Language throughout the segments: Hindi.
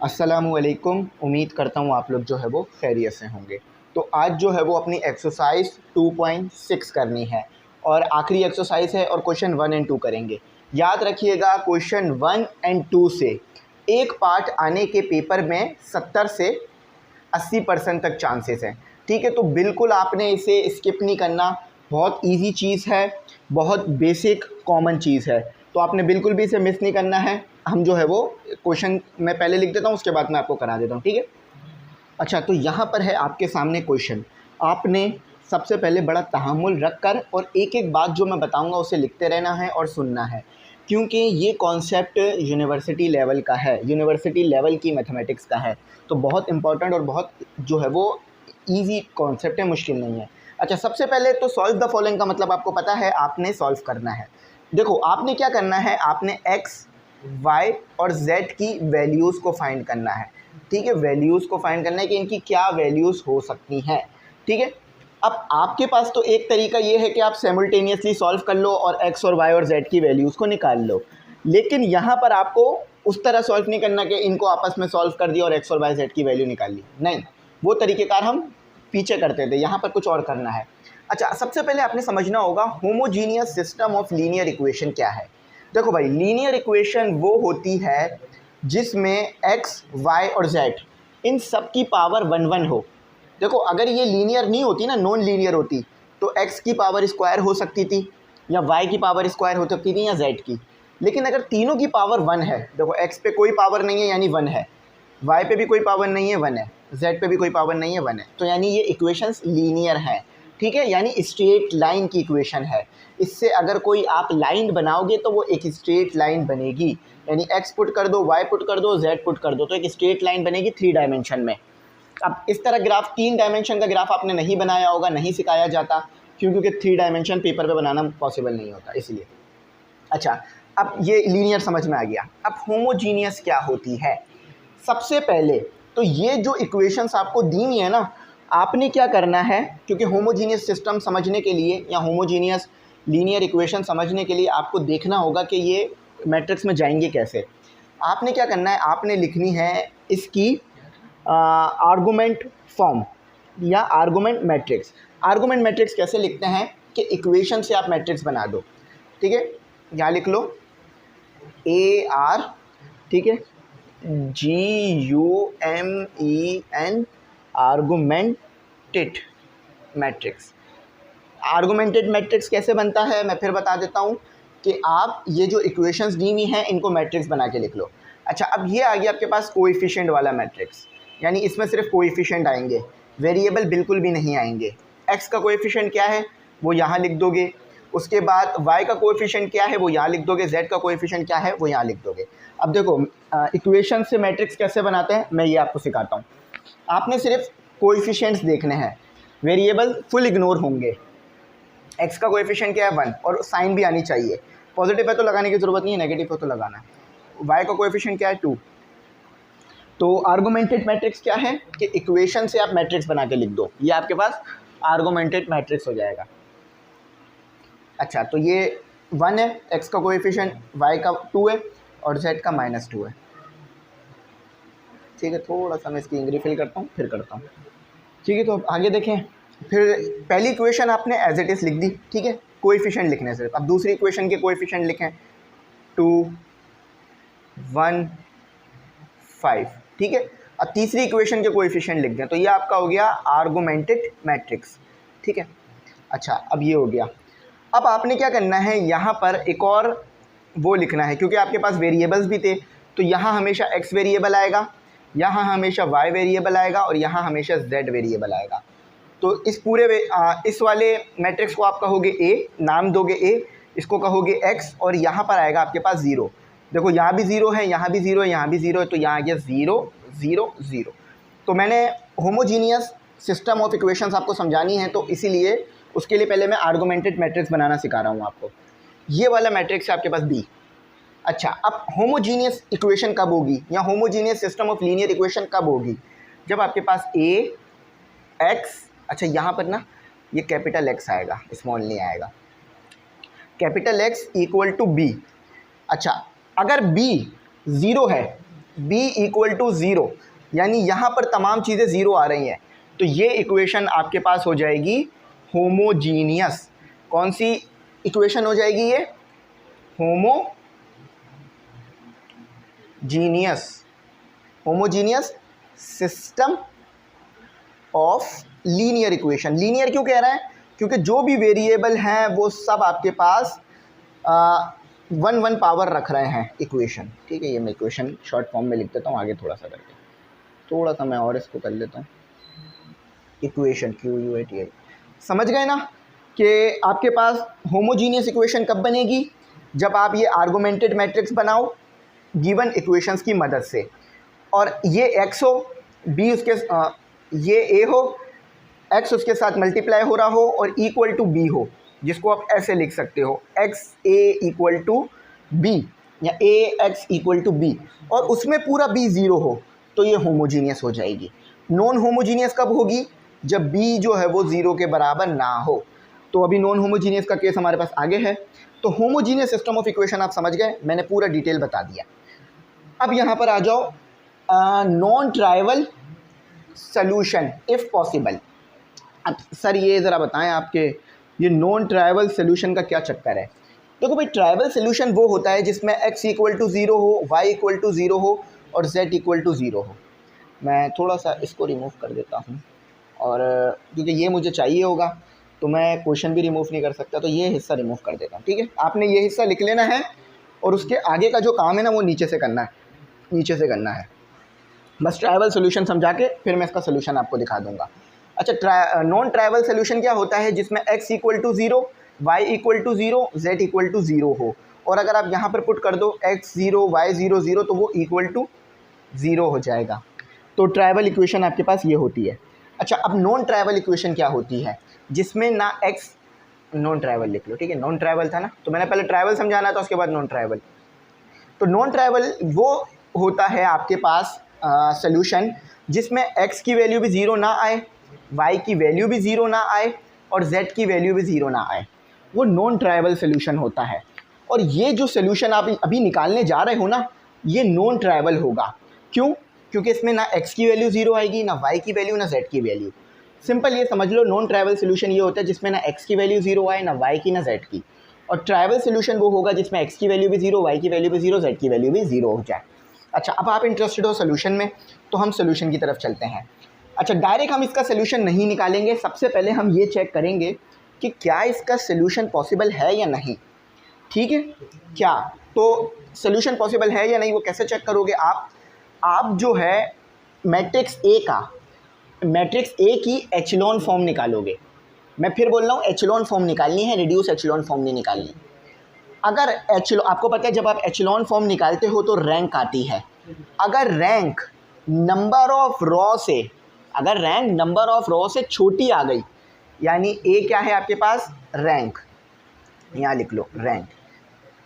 अस्सलामुअलैकुम। उम्मीद करता हूँ आप लोग जो है वो खैरियत से होंगे। तो आज जो है वो अपनी एक्सरसाइज 2.6 करनी है और आखिरी एक्सरसाइज है और क्वेश्चन 1 एंड 2 करेंगे। याद रखिएगा क्वेश्चन 1 एंड 2 से एक पार्ट आने के पेपर में 70 से 80% तक चांसेस हैं। ठीक है, तो बिल्कुल आपने इसे स्किप नहीं करना। बहुत इजी चीज़ है, बहुत बेसिक कॉमन चीज़ है, तो आपने बिल्कुल भी इसे मिस नहीं करना है। हम जो है वो क्वेश्चन मैं पहले लिख देता हूँ, उसके बाद मैं आपको करा देता हूँ। ठीक है। अच्छा, तो यहाँ पर है आपके सामने क्वेश्चन। आपने सबसे पहले बड़ा तहम्मुल रख कर और एक एक बात जो मैं बताऊँगा उसे लिखते रहना है और सुनना है, क्योंकि ये कॉन्सेप्ट यूनिवर्सिटी लेवल का है, यूनिवर्सिटी लेवल की मैथमेटिक्स का है। तो बहुत इंपॉर्टेंट और बहुत जो है वो ईजी कॉन्सेप्ट है, मुश्किल नहीं है। अच्छा, सबसे पहले तो सॉल्व द फॉलोइंग का मतलब आपको पता है, आपने सॉल्व करना है। देखो आपने क्या करना है, आपने एक्स वाई और जेड की वैल्यूज़ को फाइंड करना है। ठीक है, वैल्यूज़ को फाइंड करना है कि इनकी क्या वैल्यूज़ हो सकती हैं। ठीक है, अब आपके पास तो एक तरीका ये है कि आप साइमल्टेनियसली सॉल्व कर लो और एक्स और वाई और जेड की वैल्यूज़ को निकाल लो, लेकिन यहाँ पर आपको उस तरह सॉल्व नहीं करना कि इनको आपस में सॉल्व कर दिया और एक्स और वाई जेड की वैल्यू निकाल ली। नहीं, वो तरीक़ेकार हम पीछे करते थे, यहाँ पर कुछ और करना है। अच्छा, सबसे पहले आपने समझना होगा homogeneous system of linear equation क्या है। देखो भाई, लीनियर इक्वेशन वो होती है जिसमें एक्स वाई और जेड इन सब की पावर 1 1 हो। देखो अगर ये लीनियर नहीं होती ना, नॉन लीनियर होती, तो एक्स की पावर स्क्वायर हो सकती थी या वाई की पावर स्क्वायर हो सकती थी या जेड की। लेकिन अगर तीनों की पावर 1 है, देखो एक्स पे कोई पावर नहीं है यानी 1 है, वाई पे भी कोई पावर नहीं है 1 है, जेड पे भी कोई पावर नहीं है 1 है, तो यानी ये इक्वेशंस लीनियर हैं। ठीक है, यानी स्ट्रेट लाइन की इक्वेशन है। इससे अगर कोई आप लाइन बनाओगे तो वो एक स्ट्रेट लाइन बनेगी, यानी एक्स पुट कर दो, वाई पुट कर दो, जेड पुट कर दो, तो एक स्ट्रेट लाइन बनेगी 3 डायमेंशन में। अब इस तरह ग्राफ 3 डायमेंशन का ग्राफ आपने नहीं बनाया होगा, नहीं सिखाया जाता, क्योंकि 3 डायमेंशन पेपर पे बनाना पॉसिबल नहीं होता, इसलिए। अच्छा, अब ये लीनियर समझ में आ गया। अब होमोजीनियस क्या होती है। सबसे पहले तो ये जो इक्वेशंस आपको दी हुई है ना, आपने क्या करना है, क्योंकि होमोजीनियस सिस्टम समझने के लिए या होमोजीनियस लीनियर इक्वेशन समझने के लिए आपको देखना होगा कि ये मैट्रिक्स में जाएंगे कैसे। आपने क्या करना है, आपने लिखनी है इसकी आर्गुमेंट फॉर्म या आर्गुमेंट मैट्रिक्स। आर्गुमेंट मैट्रिक्स कैसे लिखते हैं कि इक्वेशन से आप मैट्रिक्स बना दो। ठीक है, यहाँ लिख लो ए आर, ठीक है, GUMEN, augmented matrix. Augmented matrix कैसे बनता है मैं फिर बता देता हूँ कि आप ये जो इक्वेशंस दी हुई हैं इनको मैट्रिक्स बना के लिख लो। अच्छा, अब ये आ गया आपके पास कोएफिशिएंट वाला मैट्रिक्स, यानी इसमें सिर्फ कोएफिशिएंट आएंगे, वेरिएबल बिल्कुल भी नहीं आएंगे। एक्स का कोएफिशिएंट क्या है वो यहाँ लिख दोगे, उसके बाद y का कोएफिशिएंट क्या है वो यहाँ लिख दोगे, z का कोएफिशिएंट क्या है वो यहाँ लिख दोगे। अब देखो इक्वेशन से मैट्रिक्स कैसे बनाते हैं मैं ये आपको सिखाता हूँ। आपने सिर्फ कोएफिशिएंट्स देखने हैं, वेरिएबल फुल इग्नोर होंगे। x का कोएफिशिएंट क्या है 1 और साइन भी आनी चाहिए, पॉजिटिव है तो लगाने की ज़रूरत नहीं है, नेगेटिव है तो लगाना है। y का कोएफिशिएंट क्या है 2। तो आर्गुमेंटेड मैट्रिक्स क्या है कि इक्वेशन से आप मैट्रिक्स बना के लिख दो, ये आपके पास आर्गुमेंटेड मैट्रिक्स हो जाएगा। अच्छा, तो ये 1 है, x का कोएफिशिएंट, y का 2 है और z का -2 है। ठीक है, थोड़ा सा मैं इसकी इंक रिफिल करता हूँ फिर करता हूँ। ठीक है, तो अब आगे देखें। फिर पहली इक्वेशन आपने एज इट इज़ लिख दी, ठीक है, कोएफिशिएंट लिखने से। अब दूसरी इक्वेशन के कोएफिशिएंट लिखें 2 1 5, ठीक है। अब तीसरी इक्वेशन के कोएफिशिएंट लिख दें, तो ये आपका हो गया आर्गुमेंटेड मैट्रिक्स। ठीक है, अच्छा अब ये हो गया। अब आपने क्या करना है, यहाँ पर एक और वो लिखना है, क्योंकि आपके पास वेरिएबल्स भी थे, तो यहाँ हमेशा x वेरिएबल आएगा, यहाँ हमेशा y वेरिएबल आएगा और यहाँ हमेशा z वेरिएबल आएगा। तो इस पूरे इस वाले मैट्रिक्स को आप कहोगे a, नाम दोगे a, इसको कहोगे x और यहाँ पर आएगा आपके पास 0। देखो यहाँ भी 0 है, यहाँ भी 0 है, यहाँ भी 0 है, तो यहाँ आ गया 0 0 0। तो मैंने होमोजीनियस सिस्टम ऑफ इक्वेशंस आपको समझानी है, तो इसीलिए उसके लिए पहले मैं आर्गुमेंटेड मैट्रिक्स बनाना सिखा रहा हूँ आपको। ये वाला मैट्रिक्स है आपके पास B। अच्छा, अब होमोजीनियस इक्वेशन कब होगी या homogeneous system of linear equation कब होगी, जब आपके पास A x, अच्छा यहाँ पर ना ये कैपिटल X आएगा, स्मॉल नहीं आएगा, capital X equal to B। अच्छा, अगर B 0 है बी इक्वल टू ज़ीरो, यानी यहाँ पर तमाम चीज़ें ज़ीरो आ रही हैं, तो ये इक्वेशन आपके पास हो जाएगी होमोजीनियस। कौन सी इक्वेशन हो जाएगी ये? Homogeneous system of linear equation. Linear क्यों कह रहा है? क्योंकि जो भी वेरिएबल हैं वो सब आपके पास 1 पावर रख रहे हैं इक्वेशन। ठीक है, ये मैं इक्वेशन शॉर्ट फॉर्म में लिख देता हूँ आगे थोड़ा सा करके, थोड़ा सा मैं और इसको कर लेता हूँ। इक्वेशन QUATI, समझ गए ना कि आपके पास होमोजीनियस इक्वेशन कब बनेगी? जब आप ये आर्गुमेंटेड मैट्रिक्स बनाओ गिवन इक्वेशंस की मदद से, और ये x हो, b उसके ये a हो, x उसके साथ मल्टीप्लाई हो रहा हो और इक्वल टू b हो, जिसको आप ऐसे लिख सकते हो xa इक्वल टू b या ax इक्वल टू b, और उसमें पूरा b ज़ीरो हो, तो ये होमोजीनियस हो जाएगी। नॉन होमोजीनियस कब होगी? जब b जो है वो ज़ीरो के बराबर ना हो। तो अभी नॉन होमोजीनियस का केस हमारे पास आगे है। तो होमोजीनियस सिस्टम ऑफ इक्वेशन आप समझ गए, मैंने पूरा डिटेल बता दिया। अब यहाँ पर आ जाओ non trivial solution if possible. अब सर ये ज़रा बताएं आपके ये नॉन ट्राइवल सॉल्यूशन का क्या चक्कर है? देखो भाई, ट्राइवल सॉल्यूशन वो होता है जिसमें x इक्वल टू ज़ीरो हो, y इक्वल टू ज़ीरो हो और z इक्वल टू ज़ीरो हो। मैं थोड़ा सा इसको रिमूव कर देता हूँ, और क्योंकि ये मुझे चाहिए होगा तो मैं क्वेश्चन भी रिमूव नहीं कर सकता, तो ये हिस्सा रिमूव कर देता हूँ। ठीक है, आपने ये हिस्सा लिख लेना है और उसके आगे का जो काम है ना वो नीचे से करना है, नीचे से करना है। बस ट्राइवल सोल्यूशन समझा के फिर मैं इसका सोल्यूशन आपको दिखा दूंगा। अच्छा, नॉन ट्राइवल सोल्यूशन क्या होता है? जिसमें x equal to zero, y equal to zero, z equal to zero हो, और अगर आप यहाँ पर पुट कर दो x zero y zero zero, तो वो इक्वल टू ज़ीरो हो जाएगा। तो ट्राइवल इक्वेशन आपके पास ये होती है। अच्छा, अब नॉन ट्राइवल इक्वेशन क्या होती है? जिसमें ना x, नॉन ट्राइवल लिख लो, ठीक है, नॉन ट्राइवल था ना, तो मैंने पहले ट्राइवल समझाना था, उसके बाद नॉन ट्राइवल। तो नॉन ट्राइवल वो होता है आपके पास सॉल्यूशन जिसमें x की वैल्यू भी ज़ीरो ना आए, y की वैल्यू भी ज़ीरो ना आए और z की वैल्यू भी ज़ीरो ना आए, वो नॉन ट्राइवल सॉल्यूशन होता है। और ये जो सॉल्यूशन आप अभी निकालने जा रहे हो ना, ये नॉन ट्राइवल होगा। क्यों? क्योंकि इसमें ना x की वैल्यू ज़ीरो आएगी, ना y की वैल्यू, ना z की वैल्यू। सिंपल ये समझ लो, नॉन ट्राइवल सॉल्यूशन ये होता है जिसमें ना x की वैल्यू ज़ीरो आए, ना y की, ना z की। और ट्राइवल सॉल्यूशन वो होगा जिसमें x की वैल्यू भी ज़ीरो, y की वैल्यू भी ज़ीरो, z की वैल्यू भी ज़ीरो हो जाए। अच्छा, अब आप इंटरेस्टेड हो सोल्यूशन में, तो हम सोल्यूशन की तरफ चलते हैं। अच्छा, डायरेक्ट हम इसका सोल्यूशन नहीं निकालेंगे, सबसे पहले हम ये चेक करेंगे कि क्या इसका सोल्यूशन पॉसिबल है या नहीं। ठीक है, क्या तो सोल्यूशन पॉसिबल है या नहीं वो कैसे चेक करोगे आप जो है मैट्रिक्स ए की एचेलॉन फॉर्म निकालोगे। मैं फिर बोल रहा हूँ, एचेलॉन फॉर्म निकालनी है, रिड्यूस एचेलॉन फॉर्म नहीं निकालनी। अगर आपको पता है जब आप एचेलॉन फॉर्म निकालते हो तो रैंक आती है। अगर रैंक नंबर ऑफ रॉ से छोटी आ गई, यानी ए क्या है आपके पास? रैंक। यहाँ लिख लो रैंक,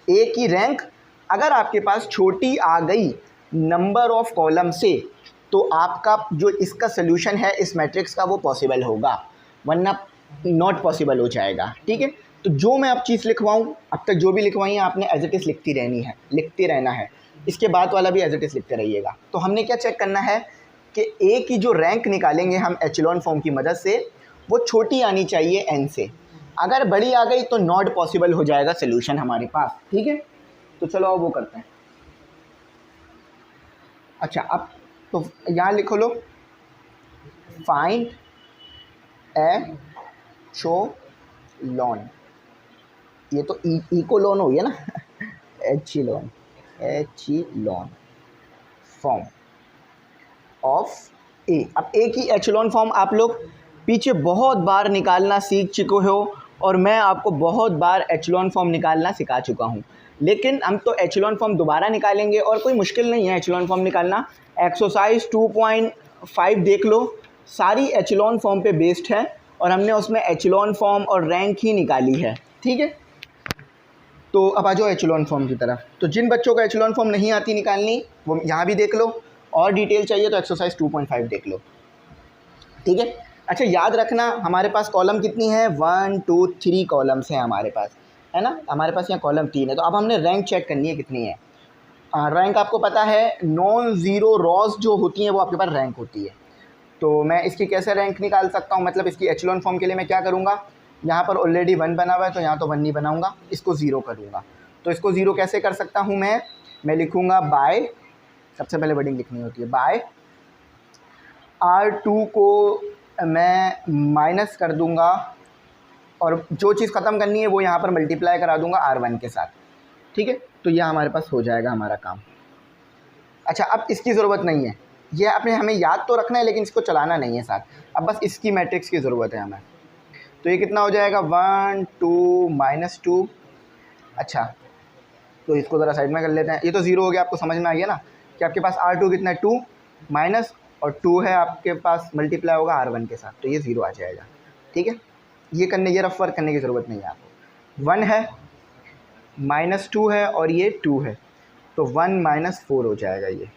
ए की रैंक अगर आपके पास छोटी आ गई नंबर ऑफ कॉलम से, तो आपका जो इसका सोल्यूशन है इस मैट्रिक्स का वो पॉसिबल होगा, वरना नॉट पॉसिबल हो जाएगा। ठीक है, तो जो मैं अब चीज़ लिखवाऊँ, अब तक जो भी लिखवाई है आपने एज इट इज़ लिखते रहना है, इसके बाद वाला भी एज इट इज़ लिखते रहिएगा। तो हमने क्या चेक करना है कि ए की जो रैंक निकालेंगे हम एचेलॉन फॉर्म की मदद से, वो छोटी आनी चाहिए n से। अगर बड़ी आ गई तो नॉट पॉसिबल हो जाएगा सोल्यूशन हमारे पास। ठीक है, तो चलो अब वो करते हैं। अच्छा, अब तो यहाँ लिखो लो, फाइंड एचेलॉन, ये तो इकोलॉन हो गया ना एचेलॉन फॉर्म ऑफ ए। अब ए की एचेलॉन फॉर्म आप लोग पीछे बहुत बार निकालना सीख चुके हो, और मैं आपको बहुत बार एचेलॉन फॉर्म निकालना सिखा चुका हूँ, लेकिन हम तो एचेलॉन फॉर्म दोबारा निकालेंगे, और कोई मुश्किल नहीं है एचेलॉन फॉर्म निकालना। एक्सरसाइज 2.5 देख लो, सारी एचेलॉन फॉर्म पे बेस्ड है, और हमने उसमें एचेलॉन फॉर्म और रैंक ही निकाली है। ठीक है, तो अब आ जाओ एचेलॉन फॉर्म की तरफ। तो जिन बच्चों को एचेलॉन फॉर्म नहीं आती निकालनी, वो यहाँ भी देख लो, और डिटेल चाहिए तो एक्सरसाइज 2.5 देख लो। ठीक है, अच्छा याद रखना हमारे पास कॉलम कितनी है? 1 2 3 कॉलम्स हैं हमारे पास, है ना। हमारे पास यहाँ कॉलम 3 है, तो अब हमने रैंक चेक करनी है कितनी है। रैंक आपको पता है नॉन ज़ीरो रॉस जो होती हैं वो आपके पास रैंक होती है। तो मैं इसकी कैसे रैंक निकाल सकता हूँ, मतलब इसकी एचेलॉन फॉर्म के लिए मैं क्या करूँगा, यहाँ पर ऑलरेडी 1 बना हुआ है तो यहाँ तो 1 नहीं बनाऊँगा, इसको 0 करूँगा। तो इसको 0 कैसे कर सकता हूँ मैं लिखूँगा बाय, सबसे पहले वर्डिंग लिखनी होती है, बाय R2 को मैं माइनस कर दूँगा और जो चीज़ ख़त्म करनी है वो यहाँ पर मल्टीप्लाई करा दूँगा R1 के साथ। ठीक है, तो यह हमारे पास हो जाएगा हमारा काम। अच्छा, अब इसकी ज़रूरत नहीं है, ये आपने हमें याद तो रखना है लेकिन इसको चलाना नहीं है साथ, अब बस इसकी मैट्रिक्स की ज़रूरत है हमें। तो ये कितना हो जाएगा 1 2 -2। अच्छा, तो इसको ज़रा साइड में कर लेते हैं। ये तो 0 हो गया, आपको समझ में आ गया ना कि आपके पास R2 कितना है 2 माइनस और 2 है आपके पास मल्टीप्लाई होगा R1 के साथ, तो ये 0 आ जाएगा। ठीक है, ये रफ वर्क करने की ज़रूरत नहीं है आपको। 1 है -2 है और ये 2 है, तो 1 -4 हो जाएगा, ये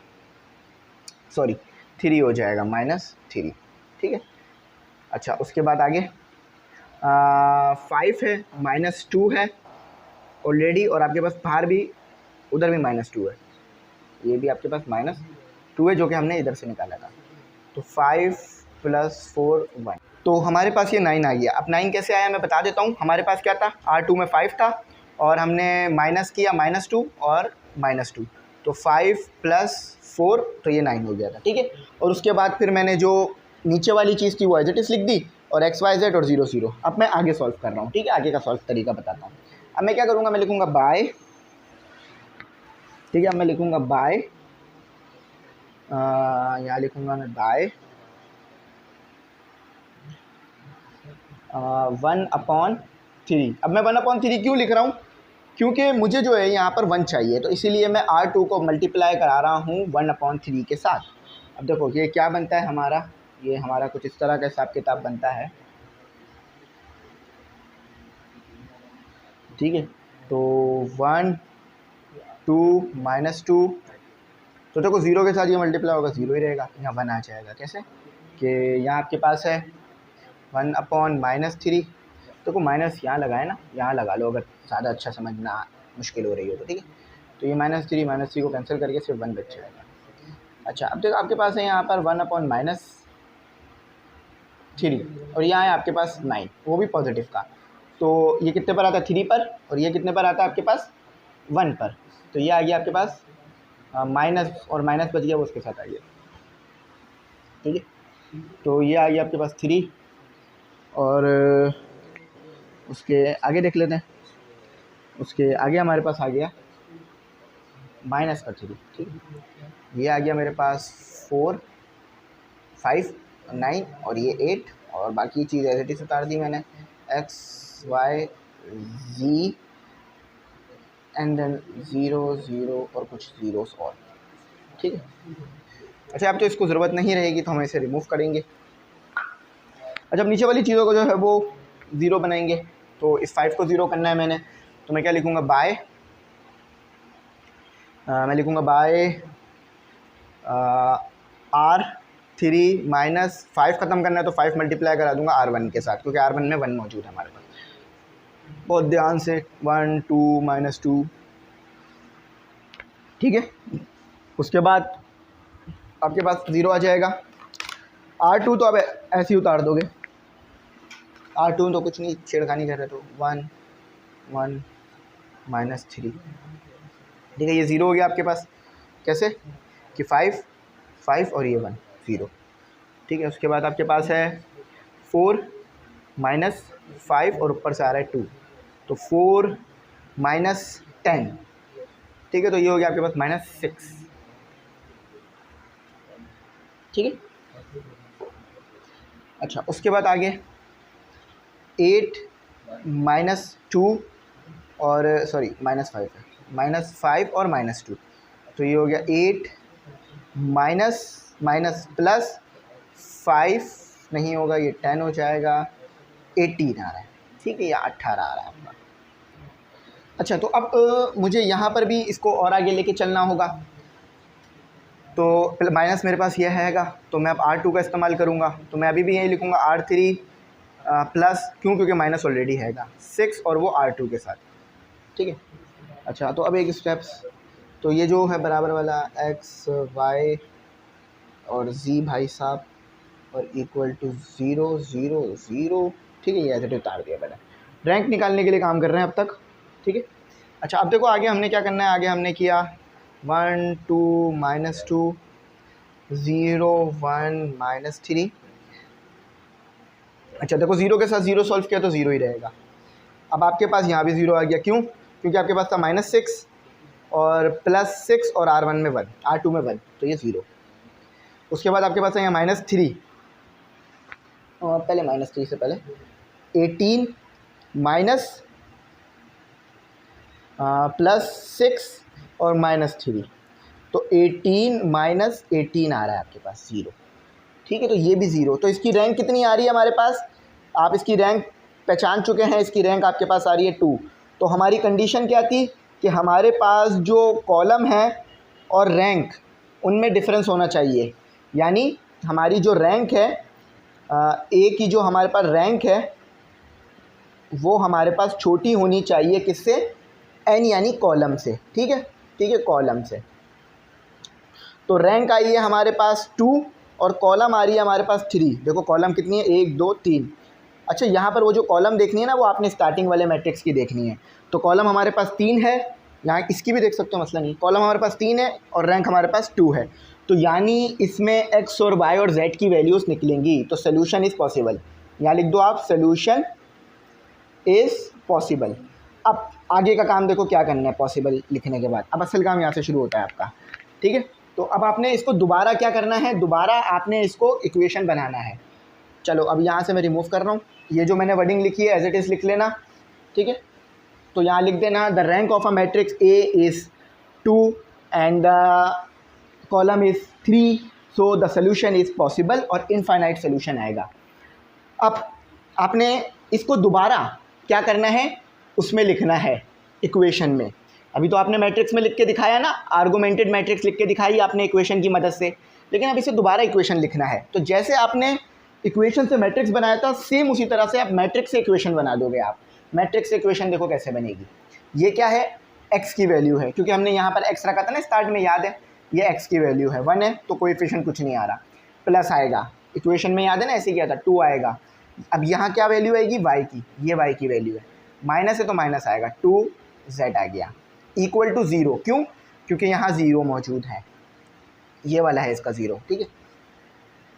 सॉरी 3 हो जाएगा -3। ठीक है, अच्छा उसके बाद आगे 5 है -2 है ऑलरेडी, और आपके पास बाहर भी उधर भी -2 है, ये भी आपके पास -2 है जो कि हमने इधर से निकाला था। तो 5 + 4 1, तो हमारे पास ये 9 आ गया। अब 9 कैसे आया मैं बता देता हूँ। हमारे पास क्या था, R2 में 5 था और हमने माइनस किया -2 और -2, तो 5 + 4, तो ये 9 हो गया था। ठीक है, और उसके बाद फिर मैंने जो नीचे वाली चीज़ थी वो एज इट इज़ लिख दी और x y z और 0 0। अब मैं आगे सॉल्व कर रहा हूँ। ठीक है, आगे का सॉल्व तरीका बताता हूँ। अब मैं क्या करूँगा, मैं लिखूँगा बाय, ठीक है, अब मैं लिखूँगा बाय, यहाँ लिखूँगा मैं बाय 1/3। अब मैं 1/3 क्यों लिख रहा हूँ, क्योंकि मुझे जो है यहाँ पर 1 चाहिए, तो इसीलिए मैं R2 को मल्टीप्लाई करा रहा हूँ 1/3 के साथ। अब देखो ये क्या बनता है हमारा, ये हमारा कुछ इस तरह का हिसाब किताब बनता है। ठीक है, तो 1 2 -2, तो देखो 0 के साथ ये मल्टीप्लाई होगा 0 ही रहेगा, यहाँ 1 आ जाएगा। कैसे कि यहाँ आपके पास है 1/-3, देखो माइनस यहाँ लगाए ना, यहाँ लगा लो अगर ज़्यादा अच्छा समझना मुश्किल हो रही हो तो। ठीक है, तो ये -3 को कैंसिल करके सिर्फ 1 बच जाएगा। अच्छा, अब देखो आपके पास है यहाँ पर 1/-3 और यहाँ है आपके पास 9, वो भी पॉजिटिव का, तो ये कितने पर आता है 3 पर, और ये कितने पर आता है आपके पास 1 पर, तो ये आ गया आपके पास माइनस, और माइनस बच गया वो उसके साथ आ गया। ठीक है, तो ये आ गया आपके पास 3, और उसके आगे देख लेते हैं, उसके आगे हमारे पास आ गया -3। ठीक है, ये आ गया मेरे पास 4 5 9 और ये 8, और बाकी चीज़ एज इट इज़ उतार दी मैंने, x y z and then 0 0 और कुछ ज़ीरोस और। ठीक है, अच्छा अब तो इसको ज़रूरत नहीं रहेगी तो हम इसे रिमूव करेंगे। अच्छा, अब नीचे वाली चीज़ों को जो है वो 0 बनाएंगे, तो इस 5 को 0 करना है मैंने, तो मैं क्या लिखूँगा बाय, मैं लिखूँगा बाय R3 माइनस 5 ख़त्म करना है तो 5 मल्टीप्लाई करा दूँगा R1 के साथ, क्योंकि R1 में 1 मौजूद है हमारे पास। बहुत ध्यान से 1 2 -2। ठीक है, उसके बाद आपके पास 0 आ जाएगा। R2 तो अब ऐसे ही उतार दोगे, R2 तो कुछ नहीं छेड़खानी कर रहे, तो 1 1 -3। ठीक है, ये 0 हो गया आपके पास। कैसे कि 5 5 और ये 1 0। ठीक है, उसके बाद आपके पास है 4 -5 और ऊपर से आ रहा है 2, तो 4 -10। ठीक है, तो ये हो गया आपके पास -6। ठीक है, अच्छा उसके बाद आगे 8 -2 और सॉरी -5 है, -5 और -2, तो ये हो गया 8 माइनस माइनस प्लस 5 नहीं होगा, ये 10 हो जाएगा, 18 आ रहा है। ठीक है, या 18 आ रहा है आपका। अच्छा, तो अब मुझे यहाँ पर भी इसको और आगे लेके चलना होगा, तो माइनस मेरे पास ये हैगा, तो मैं अब R2 का इस्तेमाल करूँगा, तो मैं अभी भी यही लिखूँगा R3 प्लस, क्यों, क्योंकि माइनस ऑलरेडी हैगा 6 और वो R2 के साथ। ठीक है, अच्छा तो अब एक स्टेप्स तो ये जो है बराबर वाला एक्स वाई और जी भाई साहब और इक्वल टू 0 0 0, ठीक है। ये ऐसे उतार दिया मैंने, रैंक निकालने के लिए काम कर रहे हैं अब तक, ठीक है। अच्छा अब देखो आगे हमने क्या करना है, आगे हमने किया 1 2 -2 0 1 -3। अच्छा देखो 0 के साथ 0 सॉल्व किया तो 0 ही रहेगा। अब आपके पास यहाँ भी 0 आ गया, क्यों? क्योंकि आपके पास था -6 और +6 और R1 में 1 R2 में 1, तो ये 0। उसके बाद आपके पास है यहाँ -3 और पहले -3 से पहले 18 माइनस +6 और -3, तो 18 माइनस 18 आ रहा है आपके पास 0, ठीक है। तो ये भी 0, तो इसकी रैंक कितनी आ रही है हमारे पास? आप इसकी रैंक पहचान चुके हैं, इसकी रैंक आपके पास आ रही है 2। तो हमारी कंडीशन क्या थी कि हमारे पास जो कॉलम है और रैंक उनमें डिफरेंस होना चाहिए, यानी हमारी जो रैंक है ए की जो हमारे पास रैंक है वो हमारे पास छोटी होनी चाहिए, किससे? एन यानी कॉलम से, ठीक है, ठीक है, कॉलम से। तो रैंक आई है हमारे पास 2 और कॉलम आ रही है हमारे पास 3। देखो कॉलम कितनी है, 1 2 3। अच्छा यहाँ पर वो जो कॉलम देखनी है ना, वो आपने स्टार्टिंग वाले मैट्रिक्स की देखनी है। तो कॉलम हमारे पास 3 है, यहाँ इसकी भी देख सकते हो, मसला नहीं। कॉलम हमारे पास 3 है और रैंक हमारे पास 2 है, तो यानी इसमें एक्स और वाई और जेड की वैल्यूज़ निकलेंगी। तो सोल्यूशन इज़ पॉसिबल, यहाँ लिख दो आप, सोल्यूशन इज़ पॉसिबल। अब आगे का काम देखो क्या करना है पॉसिबल लिखने के बाद। अब असल काम यहाँ से शुरू होता है आपका, ठीक है। तो अब आपने इसको दोबारा क्या करना है, दोबारा आपने इसको इक्वेशन बनाना है। चलो अब यहाँ से मैं रिमूव कर रहा हूँ, ये जो मैंने वर्डिंग लिखी है एज इट इज़ लिख लेना, ठीक है। तो यहाँ लिख देना the rank of a matrix A is 2 and the column is 3, so the solution is possible, और इनफाइनाइट सोल्यूशन आएगा। अब आपने इसको दोबारा क्या करना है, उसमें लिखना है इक्वेशन में। अभी तो आपने मैट्रिक्स में लिख के दिखाया ना, आर्गुमेंटेड मैट्रिक्स लिख के दिखाई आपने इक्वेशन की मदद से, लेकिन अब इसे दोबारा इक्वेशन लिखना है। तो जैसे आपने इक्वेशन से मैट्रिक्स बनाया था, सेम उसी तरह से आप मैट्रिक्स से इक्वेशन बना दोगे। आप मैट्रिक्स से इक्वेशन देखो कैसे बनेगी। ये क्या है, एक्स की वैल्यू है, क्योंकि हमने यहाँ पर एक्स रखा था ना स्टार्ट में, याद है? ये एक्स की वैल्यू है, 1 है, तो कोएफिशिएंट कुछ नहीं आ रहा, प्लस आएगा। इक्वेशन में याद है ना, ऐसे किया था, 2 आएगा। अब यहाँ क्या वैल्यू आएगी, वाई की, ये वाई की वैल्यू है, माइनस है तो माइनस आएगा, 2z आ गया, इक्वल टू 0। क्यों? क्योंकि यहाँ 0 मौजूद है, ये वाला है इसका 0, ठीक है।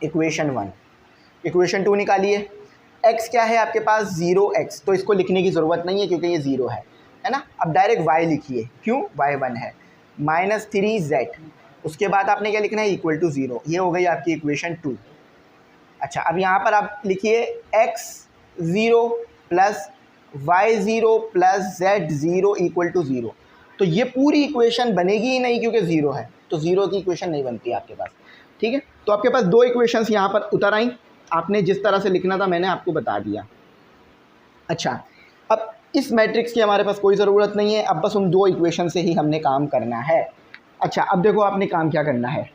इक्वेशन 1, इक्वेशन 2 निकालिए। x क्या है आपके पास, 0x, तो इसको लिखने की ज़रूरत नहीं है क्योंकि ये 0 है ना। अब डायरेक्ट y लिखिए, क्यों, y 1 है, -3z। उसके बाद आपने क्या लिखना है, इक्वल टू 0। ये हो गई आपकी इक्वेशन 2। अच्छा अब यहाँ पर आप लिखिए x 0 plus y 0 plus z 0 equal to 0। तो ये पूरी इक्वेशन बनेगी ही नहीं क्योंकि 0 है, तो 0 की इक्वेशन नहीं बनती आपके पास, ठीक है। तो आपके पास 2 इक्वेशंस यहाँ पर उतर आई, आपने जिस तरह से लिखना था मैंने आपको बता दिया। अच्छा अब इस मैट्रिक्स की हमारे पास कोई ज़रूरत नहीं है, अब बस उन 2 इक्वेशन से ही हमने काम करना है। अच्छा अब देखो आपने काम क्या करना है,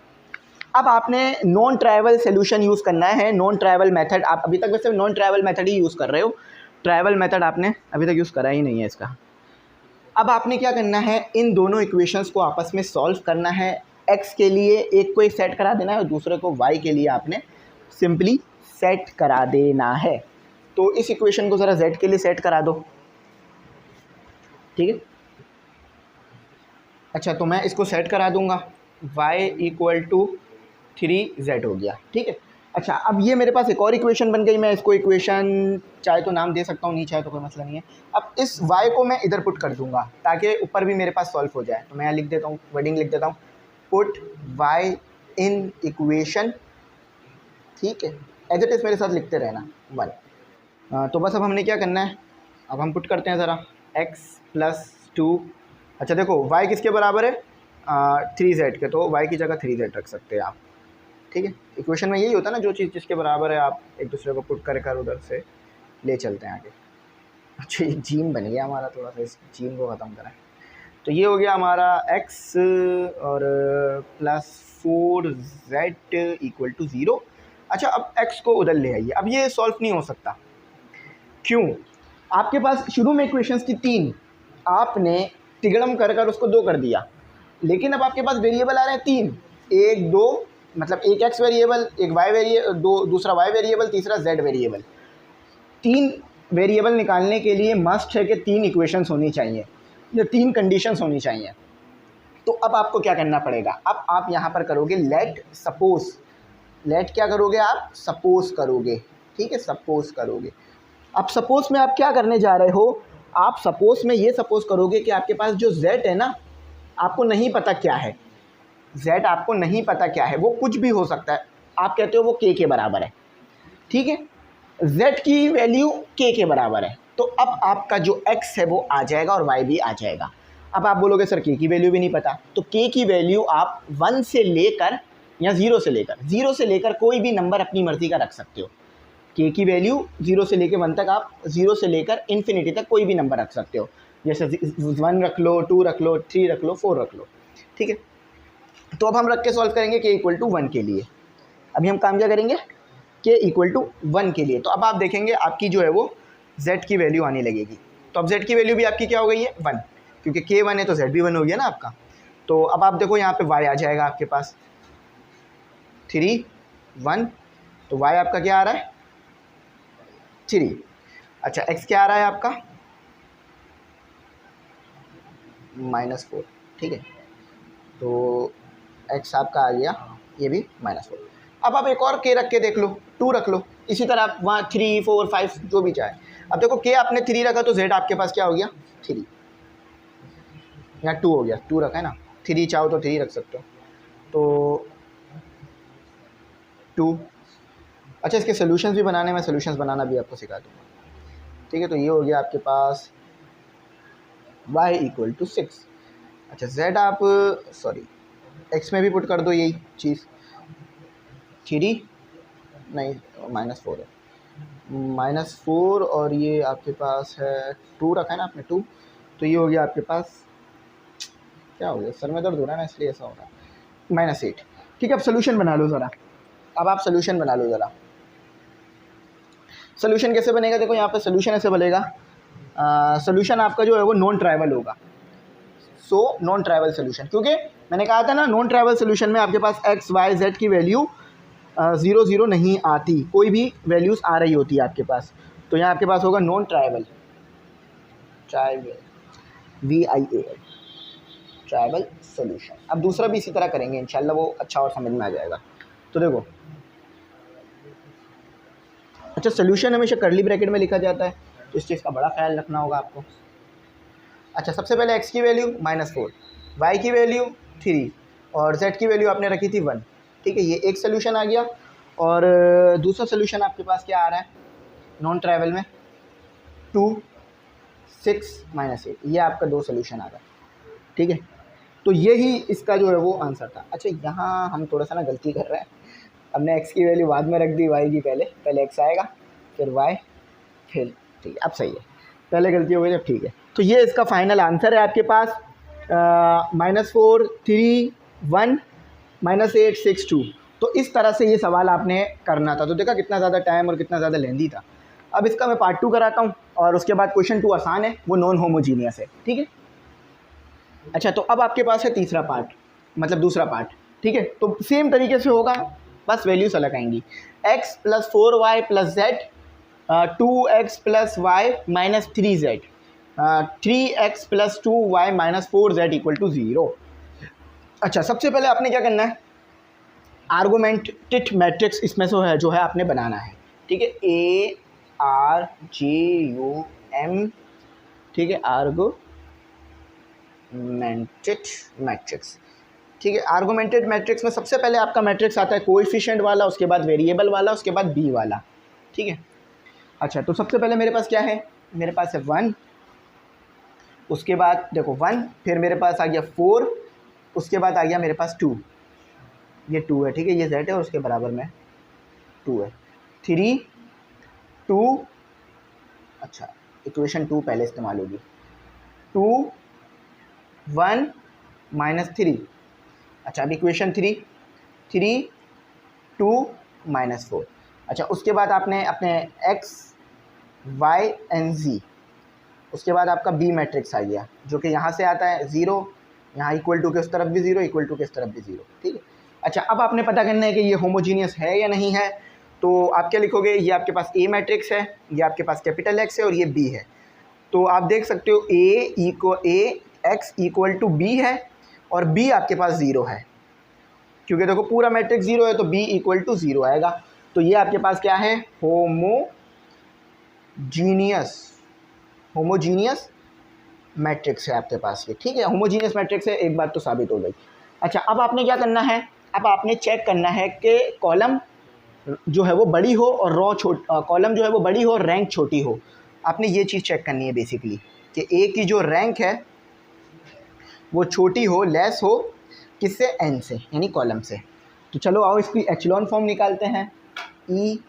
अब आपने नॉन ट्राइवल सोल्यूशन यूज़ करना है। नॉन ट्राइवल मेथड, आप अभी तक वैसे नॉन ट्राइवल मेथड ही यूज़ कर रहे हो, ट्राइवल मेथड आपने अभी तक यूज़ करा ही नहीं है इसका। अब आपने क्या करना है, इन दोनों इक्वेशंस को आपस में सॉल्व करना है। x के लिए एक को एक सेट करा देना है और दूसरे को y के लिए आपने सिंपली सेट करा देना है। तो इस इक्वेशन को ज़रा z के लिए सेट करा दो, ठीक है। अच्छा तो मैं इसको सेट करा दूंगा, y इक्वल टू 3z हो गया, ठीक है। अच्छा अब ये मेरे पास एक और इक्वेशन बन गई, मैं इसको इक्वेशन चाहे तो नाम दे सकता हूँ, नहीं चाहे तो कोई मसला नहीं है। अब इस y को मैं इधर पुट कर दूंगा ताकि ऊपर भी मेरे पास सॉल्व हो जाए। तो मैं यहाँ लिख देता हूँ, वर्डिंग लिख देता हूँ, पुट y इन इक्वेशन, ठीक है। एज इट इज़ मेरे साथ लिखते रहना 1। तो बस अब हमने क्या करना है, अब हम पुट करते हैं ज़रा x प्लस 2। अच्छा देखो y किसके बराबर है, 3z के, तो y की जगह 3z रख सकते हैं आप, ठीक है। इक्वेशन में यही होता है ना, जो चीज़ जिसके बराबर है आप एक दूसरे को पुट कर उधर से ले चलते हैं आगे। अच्छा ये जीन बन गया हमारा, थोड़ा सा इस जीन को ख़त्म करें। तो ये हो गया हमारा x और प्लस 4z इक्वल टू 0। अच्छा अब x को उधर ले आइए, अब ये सॉल्व नहीं हो सकता, क्यों? आपके पास शुरू में इक्वेशंस थी 3, आपने तिगड़म कर उसको 2 कर दिया, लेकिन अब आपके पास वेरिएबल आ रहे हैं 3, 1 2, मतलब एक x वेरिएबल, एक y वेरिएबल, दूसरा y वेरिएबल, तीसरा z वेरिएबल। 3 वेरिएबल निकालने के लिए मस्ट है कि 3 इक्वेशंस होनी चाहिए या 3 कंडीशंस होनी चाहिए। तो अब आपको क्या करना पड़ेगा, अब आप यहाँ पर करोगे लेट सपोज, लेट क्या करोगे आप, सपोज करोगे, ठीक है, सपोज करोगे। अब सपोज में आप क्या करने जा रहे हो, आप सपोज में ये सपोज करोगे कि आपके पास जो z है ना, आपको नहीं पता क्या है, z आपको नहीं पता क्या है, वो कुछ भी हो सकता है। आप कहते हो वो k के बराबर है, ठीक है, z की वैल्यू k के बराबर है। तो अब आपका जो x है वो आ जाएगा और y भी आ जाएगा। अब आप बोलोगे सर k की वैल्यू भी नहीं पता, तो k की वैल्यू आप 1 से लेकर या 0 से लेकर कोई भी नंबर अपनी मर्ज़ी का रख सकते हो। k की वैल्यू 0 से लेकर 1 तक, आप 0 से लेकर इन्फिनिटी तक कोई भी नंबर रख सकते हो, जैसे 1 रख लो, 2 रख लो, 3 रख लो, 4 रख लो, ठीक है। तो अब हम रख के सॉल्व करेंगे k = 1 के लिए। अभी हम काम क्या करेंगे, k = 1 के लिए। तो अब आप देखेंगे आपकी जो है वो z की वैल्यू आने लगेगी। तो अब z की वैल्यू भी आपकी क्या हो गई है, 1, क्योंकि k 1 है तो z भी 1 हो गया ना आपका। तो अब आप देखो यहाँ पे y आ जाएगा आपके पास 3 1, तो y आपका क्या आ रहा है 3। अच्छा x क्या आ रहा है आपका -4, ठीक है, तो x आपका आ गया ये भी -4। अब आप एक और k रख के देख लो, 2 रख लो, इसी तरह आप वहाँ 3 4 5 जो भी चाहे। अब देखो k आपने 3 रखा तो z आपके पास क्या हो गया 3, यहाँ 2 हो गया, 2 रखा है ना, 3 चाहो तो 3 रख सकते हो, तो 2। अच्छा इसके सोल्यूशंस भी बनाने में, सोल्यूशंस बनाना भी आपको सिखा दूँगा, ठीक है। तो ये हो गया आपके पास y = 6। अच्छा z आप x में भी पुट कर दो यही चीज़, 3 नहीं -4 है, -4 और ये आपके पास है 2 रखा है ना आपने 2, तो ये हो गया आपके पास क्या हो गया, सर में दर्द हो रहा है ना इसलिए ऐसा हो रहा है, -8, ठीक है। अब सोल्यूशन बना लो ज़रा, अब आप सोल्यूशन बना लो ज़रा। सोल्यूशन कैसे बनेगा, देखो यहाँ पे सोल्यूशन ऐसे बनेगा, सोल्यूशन आपका जो है वो नॉन ट्राइवल होगा। सो नॉन ट्राइवल सोल्यूशन, क्योंकि मैंने कहा था ना नॉन ट्राइवल सोल्यूशन में आपके पास x y z की वैल्यू 0 0 नहीं आती, कोई भी वैल्यूज़ आ रही होती है आपके पास। तो यहाँ आपके पास होगा non trivial, VIAL, trivial solution. अब दूसरा भी इसी तरह करेंगे इंशाल्लाह, वो अच्छा और समझ में आ जाएगा। तो देखो, अच्छा सोल्यूशन हमेशा कर्ली ब्रैकेट में लिखा जाता है, तो इस चीज़ का बड़ा ख्याल रखना होगा आपको। अच्छा सबसे पहले x की वैल्यू -4, y की वैल्यू 3 और z की वैल्यू आपने रखी थी 1, ठीक है, ये एक सोल्यूशन आ गया। और दूसरा सोल्यूशन आपके पास क्या आ रहा है नॉन ट्राइवल में, 2 6 -8, ये आपका 2 सोल्यूशन आ रहा है, ठीक है। तो यही इसका जो है वो आंसर था। अच्छा यहाँ हम थोड़ा सा ना गलती कर रहे हैं, हमने x की वैल्यू बाद में रख दी, y की पहले x आएगा फिर y फिर, ठीक है अब सही है, पहले गलती हो गई जब, ठीक है। तो ये इसका फाइनल आंसर है आपके पास -4 3 1 -8 6 2। तो इस तरह से ये सवाल आपने करना था। तो देखा कितना ज़्यादा टाइम और कितना ज़्यादा लेंदी था। अब इसका मैं पार्ट 2 कराता हूँ और उसके बाद क्वेश्चन 2 आसान है, वो नॉन होमोजीनियस है, ठीक है। अच्छा तो अब आपके पास है तीसरा पार्ट, मतलब दूसरा पार्ट, ठीक है। तो सेम तरीके से होगा, बस वैल्यूज अलग आएंगी। x + 4y + z 2x + y - 3z 3x + 2y - 4z = 0। अच्छा सबसे पहले आपने क्या करना है, आर्गुमेंटेड मैट्रिक्स इसमें से है जो है आपने बनाना है, ठीक है, ARGUM, ठीक है, आर्गुमेंटेड मैट्रिक्स, ठीक है। आर्गुमेंटेड मैट्रिक्स में सबसे पहले आपका मैट्रिक्स आता है कोएफिशिएंट वाला, उसके बाद वेरिएबल वाला, उसके बाद बी वाला, ठीक है। अच्छा तो सबसे पहले मेरे पास क्या है, मेरे पास है 1, उसके बाद देखो 1, फिर मेरे पास आ गया 4, उसके बाद आ गया मेरे पास 2, ये 2 है, ठीक है, ये z है और उसके बराबर में 2 है, 3 2, अच्छा इक्वेशन 2 पहले इस्तेमाल होगी, 2 1 -3, अच्छा अब इक्वेशन 3 3 2 -4। अच्छा उसके बाद आपने अपने x y and z, उसके बाद आपका बी मैट्रिक्स आ गया जो कि यहाँ से आता है 0 यहाँ इक्वल टू के उस तरफ भी ज़ीरो, इक्वल टू के इस तरफ भी ज़ीरो, ठीक है। अच्छा, अब आपने पता करना है कि ये होमोजीनियस है या नहीं है। तो आप क्या लिखोगे, ये आपके पास ए मैट्रिक्स है, ये आपके पास कैपिटल एक्स है और ये बी है। तो आप देख सकते हो ए एक्स इक्वल टू बी है और बी आपके पास ज़ीरो है, क्योंकि देखो पूरा मैट्रिक्स ज़ीरो है तो बी इक्वल टू ज़ीरो आएगा। तो ये आपके पास क्या है, होमोजीनियस मैट्रिक्स है आपके पास ये, ठीक है। होमोजीनियस मैट्रिक्स है, एक बात तो साबित हो गई। अच्छा, अब आपने क्या करना है, अब आपने चेक करना है कि कॉलम जो है वो बड़ी हो और कॉलम जो है वो बड़ी हो और रैंक छोटी हो। आपने ये चीज़ चेक करनी है बेसिकली कि ए की जो रैंक है वो छोटी हो, लेस हो, किससे, एन से, यानी कॉलम से। तो चलो आओ इसकी एचलॉन फॉर्म निकालते हैं। ई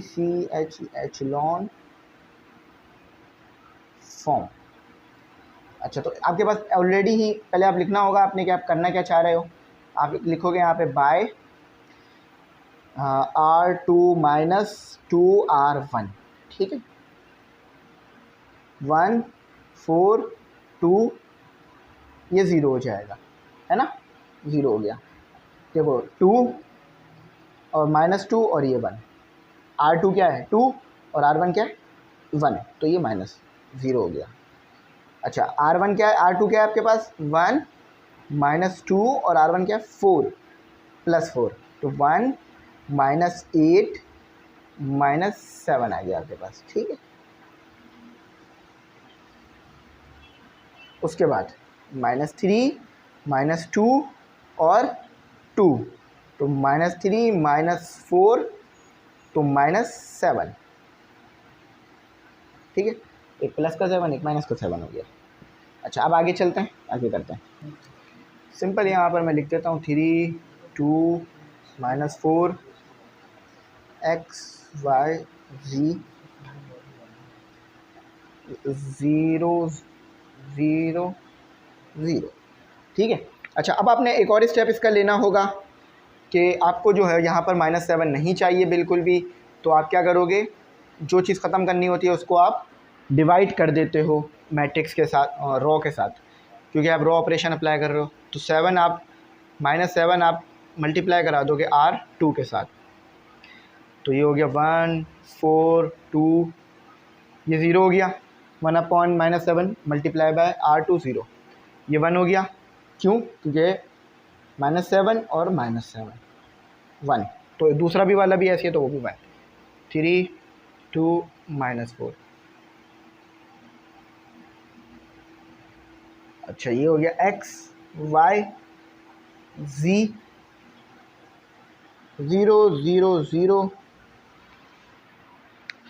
सी एचलॉन फॉर्म। अच्छा, तो आपके पास ऑलरेडी ही पहले आप लिखना होगा आपने कि आप करना क्या चाह रहे हो। आप लिखोगे यहाँ पे बाय R2 माइनस 2R1, ठीक है। 1 4 2, ये ज़ीरो हो जाएगा, है ना, ज़ीरो हो गया। देखो 2 और -2 और ये 1, R2 क्या है 2 और R1 क्या है 1, तो ये माइनस ज़ीरो हो गया। अच्छा, R1 क्या है, R2 क्या है आपके पास 1 -2 और R1 क्या है 4 +4, तो 1 -8 -7 आ गया आपके पास, ठीक है। उसके बाद -3 -2 और 2, तो -3 -4 तो -7, ठीक है। एक प्लस का 7, एक माइनस का 7 हो गया। अच्छा, अब आगे चलते हैं, आगे करते हैं। सिंपल यहाँ पर मैं लिख देता हूँ 3 2 -4 x y z 0 0 0, ठीक है। अच्छा, अब आपने एक और स्टेप इसका लेना होगा कि आपको जो है यहाँ पर -7 नहीं चाहिए बिल्कुल भी। तो आप क्या करोगे, जो चीज़ ख़त्म करनी होती है उसको आप डिवाइड कर देते हो मैट्रिक्स के साथ और रॉ के साथ, क्योंकि आप रॉ ऑपरेशन अप्लाई कर रहे हो। तो -7 आप मल्टीप्लाई करा दोगे R2 के साथ, तो ये हो गया 1 4 2, ये ज़ीरो हो गया। 1 -7 मल्टीप्लाई बाय R2 ज़ीरो, ये 1 हो गया। क्यों, क्योंकि -7 और -7 1, तो दूसरा भी वाला भी ऐसे है तो वो भी 1। 3 2 -4, अच्छा ये हो गया x y z 0 0 0।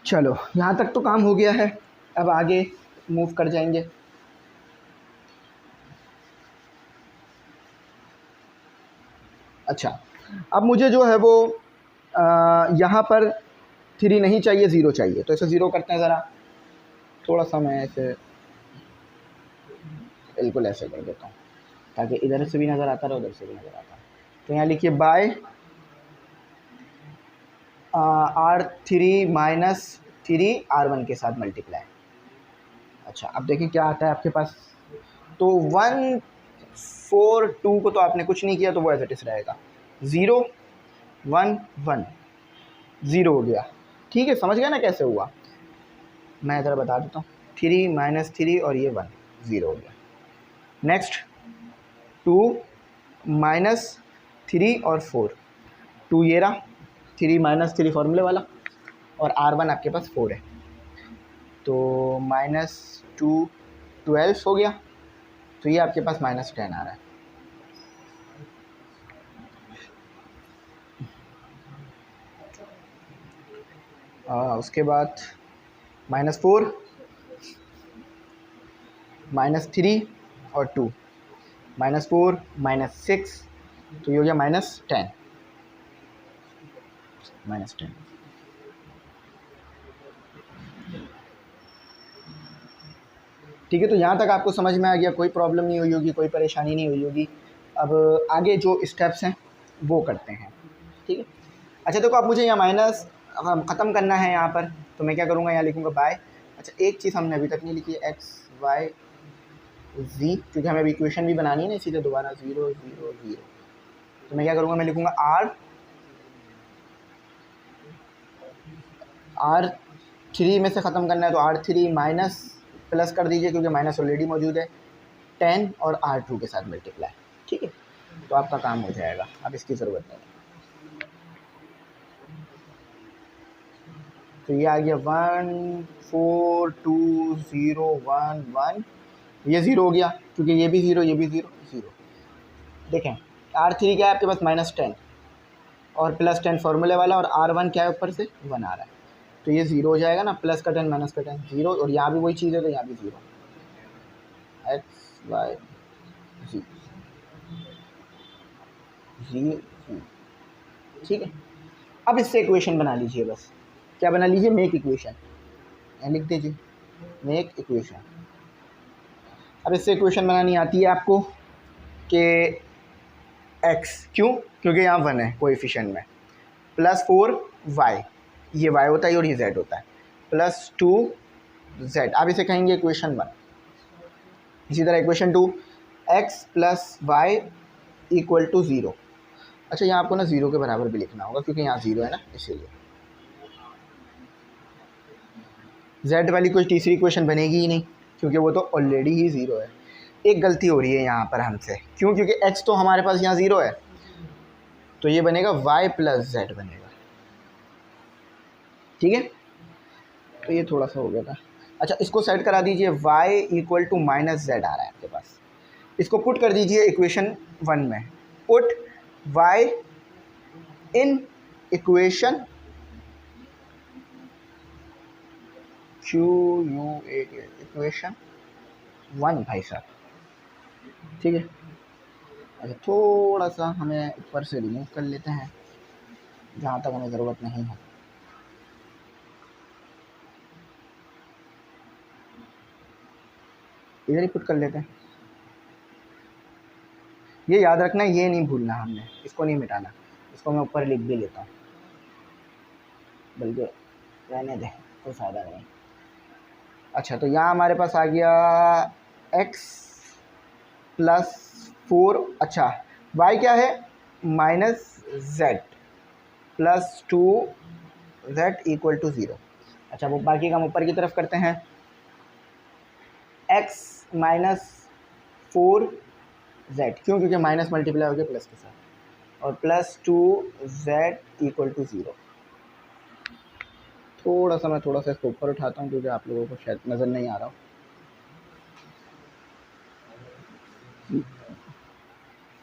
चलो यहाँ तक तो काम हो गया है, अब आगे मूव कर जाएंगे। अच्छा, अब मुझे जो है वो यहाँ पर 3 नहीं चाहिए, 0 चाहिए। तो इसे 0 करते हैं ज़रा, थोड़ा सा मैं ऐसे बिल्कुल ऐसे कर देता हूँ ताकि इधर से भी नज़र आता रहे उधर से भी नज़र आता है। तो यहाँ लिखिए बाय R3 -3 R1 के साथ मल्टीप्लाई। अच्छा, अब देखिए क्या आता है आपके पास। तो 1 4 2 को तो आपने कुछ नहीं किया तो वो एज इट इज़ रहेगा। 0 1 1 0 हो गया, ठीक है। समझ गया ना कैसे हुआ, मैं इधर बता देता हूँ। 3 -3 और ये 1 0 हो गया। नेक्स्ट 2 -3 और 4, 2 ये रहा, 3 -3 फॉर्मूले वाला, और R1 आपके पास 4 है, तो -2 12 हो गया। तो ये आपके पास -10 आ रहा है। उसके बाद -4 -3 और 2, -4 -6, तो ये हो गया -10 -10। ठीक है, तो यहाँ तक आपको समझ में आ गया, कोई प्रॉब्लम नहीं हुई होगी, कोई परेशानी नहीं हुई होगी। अब आगे जो स्टेप्स हैं वो करते हैं, ठीक है। अच्छा देखो, अब मुझे यहाँ माइनस ख़त्म करना है यहाँ पर, तो मैं क्या करूँगा, यहाँ लिखूँगा बाय। अच्छा, एक चीज़ हमने अभी तक नहीं लिखी है, x वाई जी, क्योंकि हमें इक्वेशन भी बनानी है ना, इसीलिए दोबारा 0 0 0। तो मैं क्या करूँगा, मैं लिखूँगा R3 में से ख़त्म करना है तो R3 माइनस प्लस कर दीजिए, क्योंकि माइनस ऑलरेडी मौजूद है, 10 और R2 के साथ मल्टीप्लाई। ठीक है, तो आपका काम हो जाएगा, अब इसकी ज़रूरत नहीं है। तो ये आ गया 1 4 2 0 1 1, ये 0 हो गया, क्योंकि ये भी 0 ये भी 0 0। देखें R3 क्या है आपके पास -10 और +10 फार्मूले वाला, और R1 क्या है ऊपर से 1 आ रहा है, तो ये 0 हो जाएगा ना, प्लस का 10 माइनस का 10 0, और यहाँ भी वही चीज़ है तो यहाँ भी 0, x y z 0। ठीक है, अब इससे इक्वेशन बना लीजिए, बस क्या बना लीजिए, मेक इक्वेशन, लिख दीजिए मेक इक्वेशन। अब इससे इक्वेशन बनानी आती है आपको कि x, क्यों, क्योंकि यहाँ 1 है कोएफिशिएंट में, +4y, ये y होता है और ये z होता है, +2z, आप इसे कहेंगे इक्वेशन 1। इसी तरह इक्वेशन 2, x + y = 0। अच्छा, यहाँ आपको ना 0 के बराबर भी लिखना होगा, क्योंकि यहाँ 0 है ना, इसीलिए z वाली कोई तीसरी इक्वेशन बनेगी ही नहीं, क्योंकि वो तो ऑलरेडी ही 0 है। एक गलती हो रही है यहाँ पर हमसे, क्यों, क्योंकि x तो हमारे पास यहाँ 0 है, तो ये बनेगा y + z बनेगा। ठीक है, तो ये थोड़ा सा हो गया था। अच्छा, इसको सेट करा दीजिए, y = -z आ रहा है आपके पास, इसको पुट कर दीजिए इक्वेशन 1 में, put y in equation equation 1 भाई साहब। ठीक है, अच्छा थोड़ा सा हमें ऊपर से रिमूव कर लेते हैं जहाँ तक हमें ज़रूरत नहीं है। इधर ही पुट कर लेते हैं। ये याद रखना, ये नहीं भूलना हमने, इसको नहीं मिटाना, इसको मैं ऊपर लिख भी लेता हूँ, बल्कि रहने दे, कोई फ़ायदा नहीं। अच्छा, तो यहाँ हमारे पास आ गया x +4, अच्छा y क्या है, -z +2z = 0। अच्छा, वो बाकी का हम ऊपर की तरफ करते हैं, x -4z, क्यों, क्योंकि माइनस मल्टीप्लाई हो गया प्लस के साथ, और +2z = 0। थोड़ा सा मैं इसको ऊपर उठाता हूँ, क्योंकि आप लोगों को शायद नज़र नहीं आ रहा हो।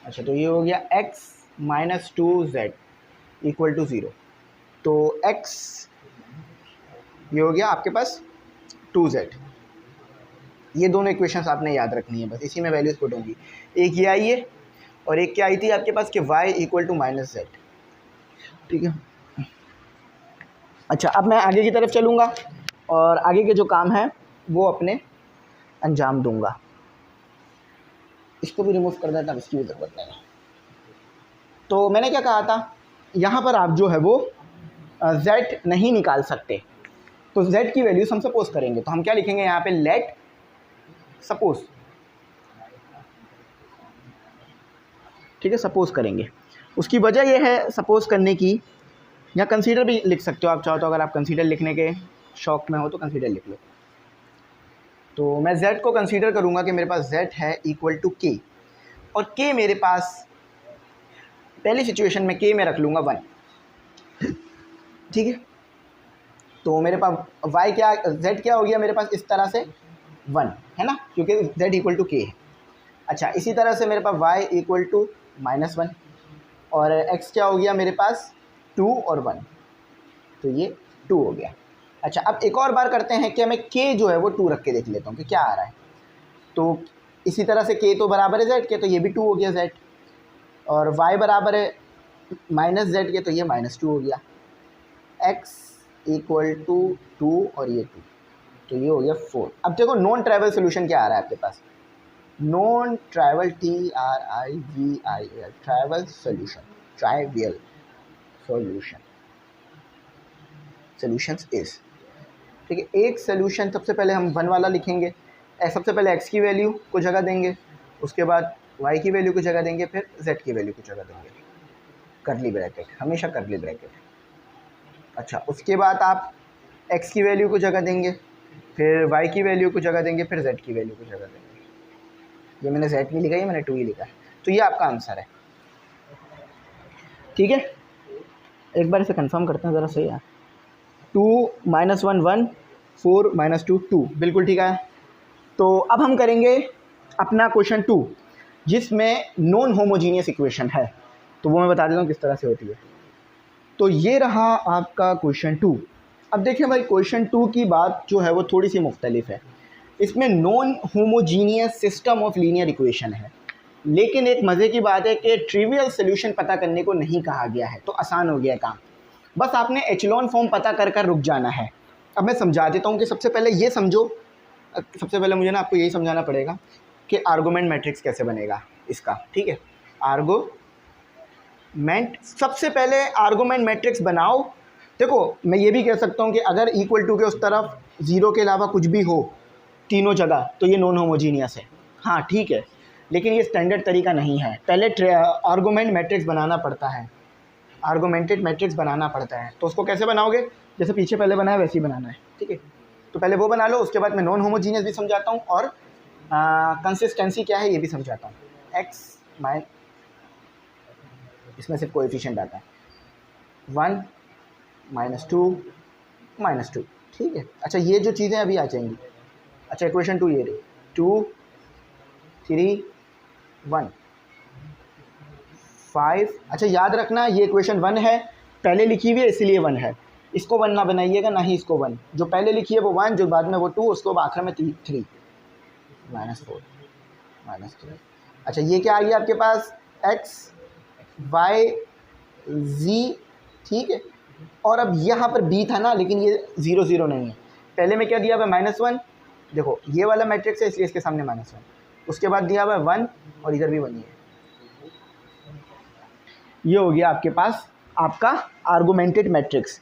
अच्छा, तो ये हो गया x -2z = 0, तो x ये हो गया आपके पास 2z। ये दोनों इक्वेशंस आपने याद रखनी है, बस इसी में वैल्यूज़ पुट होंगी। एक ये आई है और एक क्या आई थी आपके पास कि y = -z। ठीक है, अच्छा अब मैं आगे की तरफ चलूँगा और आगे के जो काम है वो अपने अंजाम दूंगा। इसको भी रिमूव कर देता, अब इसकी भी ज़रूरत नहीं है। तो मैंने क्या कहा था, यहाँ पर आप जो है वो z नहीं निकाल सकते, तो z की वैल्यूज़ हम सपोज करेंगे, तो हम क्या लिखेंगे यहाँ पे, लेट सपोज। ठीक है, सपोज करेंगे, उसकी वजह यह है सपोज करने की, या कंसीडर भी लिख सकते हो आप चाहो तो, अगर आप कंसीडर लिखने के शौक़ में हो तो कंसीडर लिख लो। तो मैं z को कंसीडर करूँगा कि मेरे पास z है = k, और k मेरे पास पहली सिचुएशन में k में रख लूँगा 1। ठीक है, तो मेरे पास y क्या, z क्या हो गया मेरे पास, इस तरह से 1 है ना, क्योंकि z = k है। अच्छा, इसी तरह से मेरे पास y = -1, और x क्या हो गया मेरे पास 2 और 1, तो ये 2 हो गया। अच्छा, अब एक और बार करते हैं कि मैं k जो है वो 2 रख के देख लेता हूँ कि क्या आ रहा है। तो इसी तरह से k तो बराबर है z के, तो ये भी 2 हो गया z, और y बराबर है -z के, तो ये -2 हो गया। x = 2 और ये 2, तो ये हो गया 4। अब देखो नॉन ट्राइवल सोल्यूशन क्या आ रहा है आपके पास, non trivial TRIVIL, trivial solution, trivial solution, solutions is. ठीक है, एक सोल्यूशन सबसे पहले हम 1 वाला लिखेंगे, सबसे पहले x की वैल्यू को जगह देंगे, उसके बाद y की वैल्यू को जगह देंगे, फिर z की वैल्यू को जगह देंगे, करली ब्रैकेट, हमेशा करली ब्रैकेट। अच्छा, उसके बाद आप x की वैल्यू को जगह देंगे, फिर y की वैल्यू को जगह देंगे, फिर z की वैल्यू को जगह देंगे। ये मैंने z नहीं लिखा, ये मैंने 2 ही लिखा है, तो ये आपका आंसर है। ठीक है, एक बार इसे कंफर्म करते हैं ज़रा, सही है। 2 - 1 1, 4 - 2 2, बिल्कुल ठीक है। तो अब हम करेंगे अपना क्वेश्चन 2, जिसमें नॉन होमोजीनियस इक्वेशन है, तो वो मैं बता देता हूँ किस तरह से होती है। तो ये रहा आपका क्वेश्चन 2। अब देखिए भाई, क्वेश्चन 2 की बात जो है वो थोड़ी सी मुख्तलिफ है। इसमें non homogeneous system of linear equation है, लेकिन एक मज़े की बात है कि ट्रिवियल सोल्यूशन पता करने को नहीं कहा गया है, तो आसान हो गया काम। बस आपने एचलॉन फॉर्म पता कर रुक जाना है। अब मैं समझा देता हूँ कि सबसे पहले ये समझो, सबसे पहले मुझे ना आपको यही समझाना पड़ेगा कि आर्गुमेंट मैट्रिक्स कैसे बनेगा इसका। ठीक है, सबसे पहले आर्गुमेंट मैट्रिक्स बनाओ। देखो, मैं ये भी कह सकता हूँ कि अगर इक्वल टू के उस तरफ ज़ीरो के अलावा कुछ भी हो तीनों जगह, तो ये नॉन होमोजीनियस है। हाँ ठीक है, लेकिन ये स्टैंडर्ड तरीका नहीं है। पहले आर्गुमेंट मैट्रिक्स बनाना पड़ता है, आर्गुमेंटेड मैट्रिक्स बनाना पड़ता है। तो उसको कैसे बनाओगे, जैसे पीछे पहले बनाया वैसे ही बनाना है। ठीक है, तो पहले वो बना लो, उसके बाद मैं नॉन होमोजीनियस भी समझाता हूँ और कंसिस्टेंसी क्या है ये भी समझाता हूँ। इसमें सिर्फ कोएफिशिएंट आता है 1 - 2 -2। ठीक है, अच्छा ये जो चीज़ें अभी आ जाएंगी। अच्छा, इक्वेशन 2 ये रही, 2 3 1 5। अच्छा याद रखना, ये इक्वेशन 1 है, पहले लिखी हुई है इसलिए 1 है। इसको 1 ना बनाइएगा, ना ही इसको 1। जो पहले लिखी है वो 1, जो बाद में वो 2, उसको आखिर में 3 -4 -3। अच्छा, ये क्या आ गया आपके पास, x y z। ठीक है, और अब यहाँ पर b था ना, लेकिन ये 0 0 नहीं है। पहले में क्या दिया हुआ है, -1। देखो ये वाला मैट्रिक्स है इसलिए इसके सामने -1। उसके बाद दिया हुआ है 1 और इधर भी 1 ही है। ये हो गया आपके पास आपका आर्गुमेंटेड मैट्रिक्स।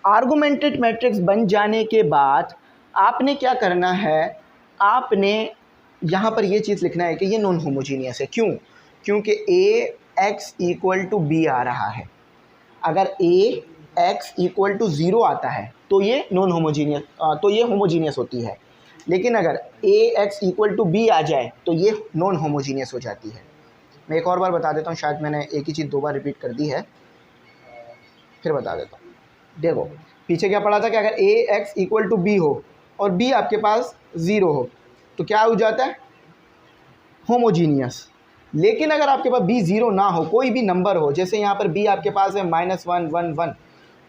आर्गुमेंटेड मैट्रिक्स बन जाने के बाद आपने क्या करना है, आपने यहाँ पर ये चीज़ लिखना है कि ये नॉन होमोजीनियस है। क्यों? क्योंकि ax = b आ रहा है। अगर ax = 0 आता है तो ये नॉन होमोजीनियस, तो ये होमोजीनियस होती है। लेकिन अगर ax = b आ जाए तो ये नॉन होमोजीनियस हो जाती है। मैं एक और बार बता देता हूँ, शायद मैंने एक ही चीज़ 2 बार रिपीट कर दी है, फिर बता देता हूँ। देखो पीछे क्या पढ़ा था कि अगर ax = b हो और b आपके पास 0 हो तो क्या हो जाता है, होमोजीनियस। लेकिन अगर आपके पास b 0 ना हो, कोई भी नंबर हो, जैसे यहाँ पर b आपके पास है -1 1 1,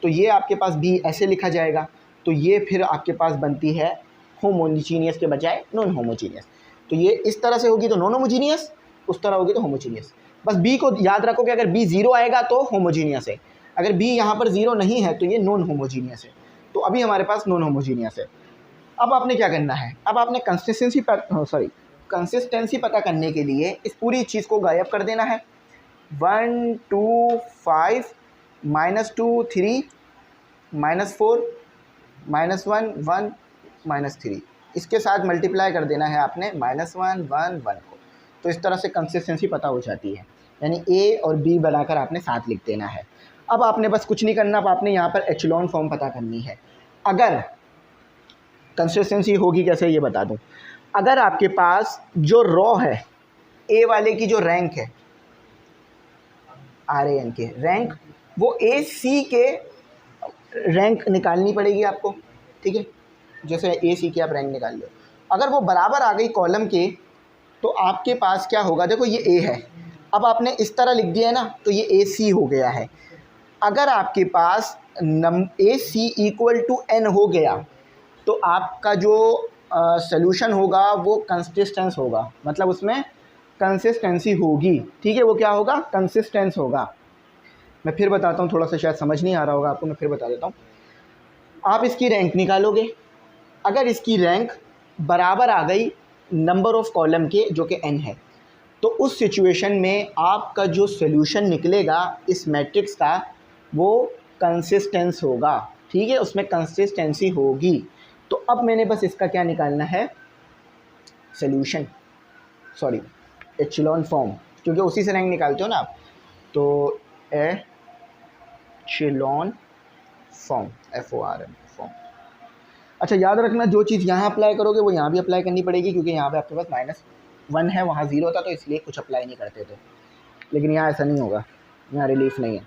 तो ये आपके पास b ऐसे लिखा जाएगा, तो ये फिर आपके पास बनती है होमोजीनियस के बजाय नॉन होमोजीनियस। तो ये इस तरह से होगी तो नॉन होमोजीनियस, उस तरह होगी तो होमोजीनियस। बस b को याद रखो कि अगर b 0 आएगा तो होमोजीनियस है, अगर b यहाँ पर 0 नहीं है तो ये नॉन होमोजीनियस है। तो अभी हमारे पास नॉन होमोजीनियस है। अब आपने क्या करना है, अब आपने कंसिस्टेंसी पता करने के लिए इस पूरी चीज़ को गायब कर देना है। 1 2 5 -2 3 -4 -1 1 -3, इसके साथ मल्टीप्लाई कर देना है आपने -1 1 1 को। तो इस तरह से कंसिस्टेंसी पता हो जाती है, यानी a और b बनाकर आपने साथ लिख देना है। अब आपने बस कुछ नहीं करना, अब आपने यहाँ पर एचलॉन फॉर्म पता करनी है। अगर कंसिस्टेंसी होगी कैसे ये बता दूँ, अगर आपके पास जो रॉ है ए वाले की जो रैंक है RAN के रैंक, वो AC के रैंक निकालनी पड़ेगी आपको। ठीक है, जैसे AC की आप रैंक निकाल लो, अगर वो बराबर आ गई कॉलम के तो आपके पास क्या होगा, देखो ये A है, अब आपने इस तरह लिख दिया है ना, तो ये AC हो गया है। अगर आपके पास AC = N हो गया तो आपका जो सॉल्यूशन होगा वो कंसिस्टेंस होगा, मतलब उसमें कंसिस्टेंसी होगी। ठीक है, वो क्या होगा, कंसिस्टेंस होगा। मैं फिर बताता हूँ, थोड़ा सा शायद समझ नहीं आ रहा होगा आपको, मैं फिर बता देता हूँ। आप इसकी रैंक निकालोगे, अगर इसकी रैंक बराबर आ गई नंबर ऑफ़ कॉलम के जो कि n है, तो उस सिचुएशन में आपका जो सॉल्यूशन निकलेगा इस मैट्रिक्स का वो कंसिस्टेंस होगा। ठीक है, उसमें कंसिस्टेंसी होगी। तो अब मैंने बस इसका क्या निकालना है, सोल्यूशन, सॉरी एचेलॉन फॉर्म, क्योंकि उसी से रैंक निकालते हो ना आप। तो एचेलॉन फॉर्म, FORM फॉर्म। अच्छा याद रखना, जो चीज़ यहाँ अप्लाई करोगे वो यहाँ भी अप्लाई करनी पड़ेगी, क्योंकि यहाँ पे आपके पास -1 है, वहाँ 0 था, तो इसलिए कुछ अप्लाई नहीं करते थे। लेकिन यहाँ ऐसा नहीं होगा, यहाँ रिलीफ नहीं है,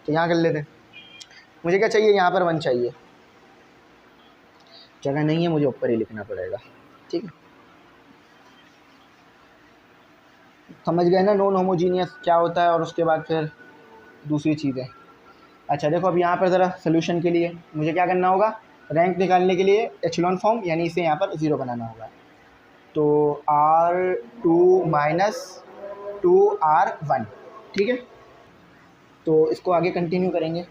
तो यहाँ कर लेते। मुझे क्या चाहिए, यहाँ पर 1 चाहिए, जगह नहीं है, मुझे ऊपर ही लिखना पड़ेगा। ठीक है, समझ गए ना नॉन होमोजीनियस क्या होता है, और उसके बाद फिर दूसरी चीज़ें। अच्छा देखो, अब यहाँ पर ज़रा सोल्यूशन के लिए मुझे क्या करना होगा, रैंक निकालने के लिए एचेलॉन फॉर्म, यानी इसे यहाँ पर 0 बनाना होगा। तो R2 - 2R1, ठीक है। तो इसको आगे कंटिन्यू करेंगे।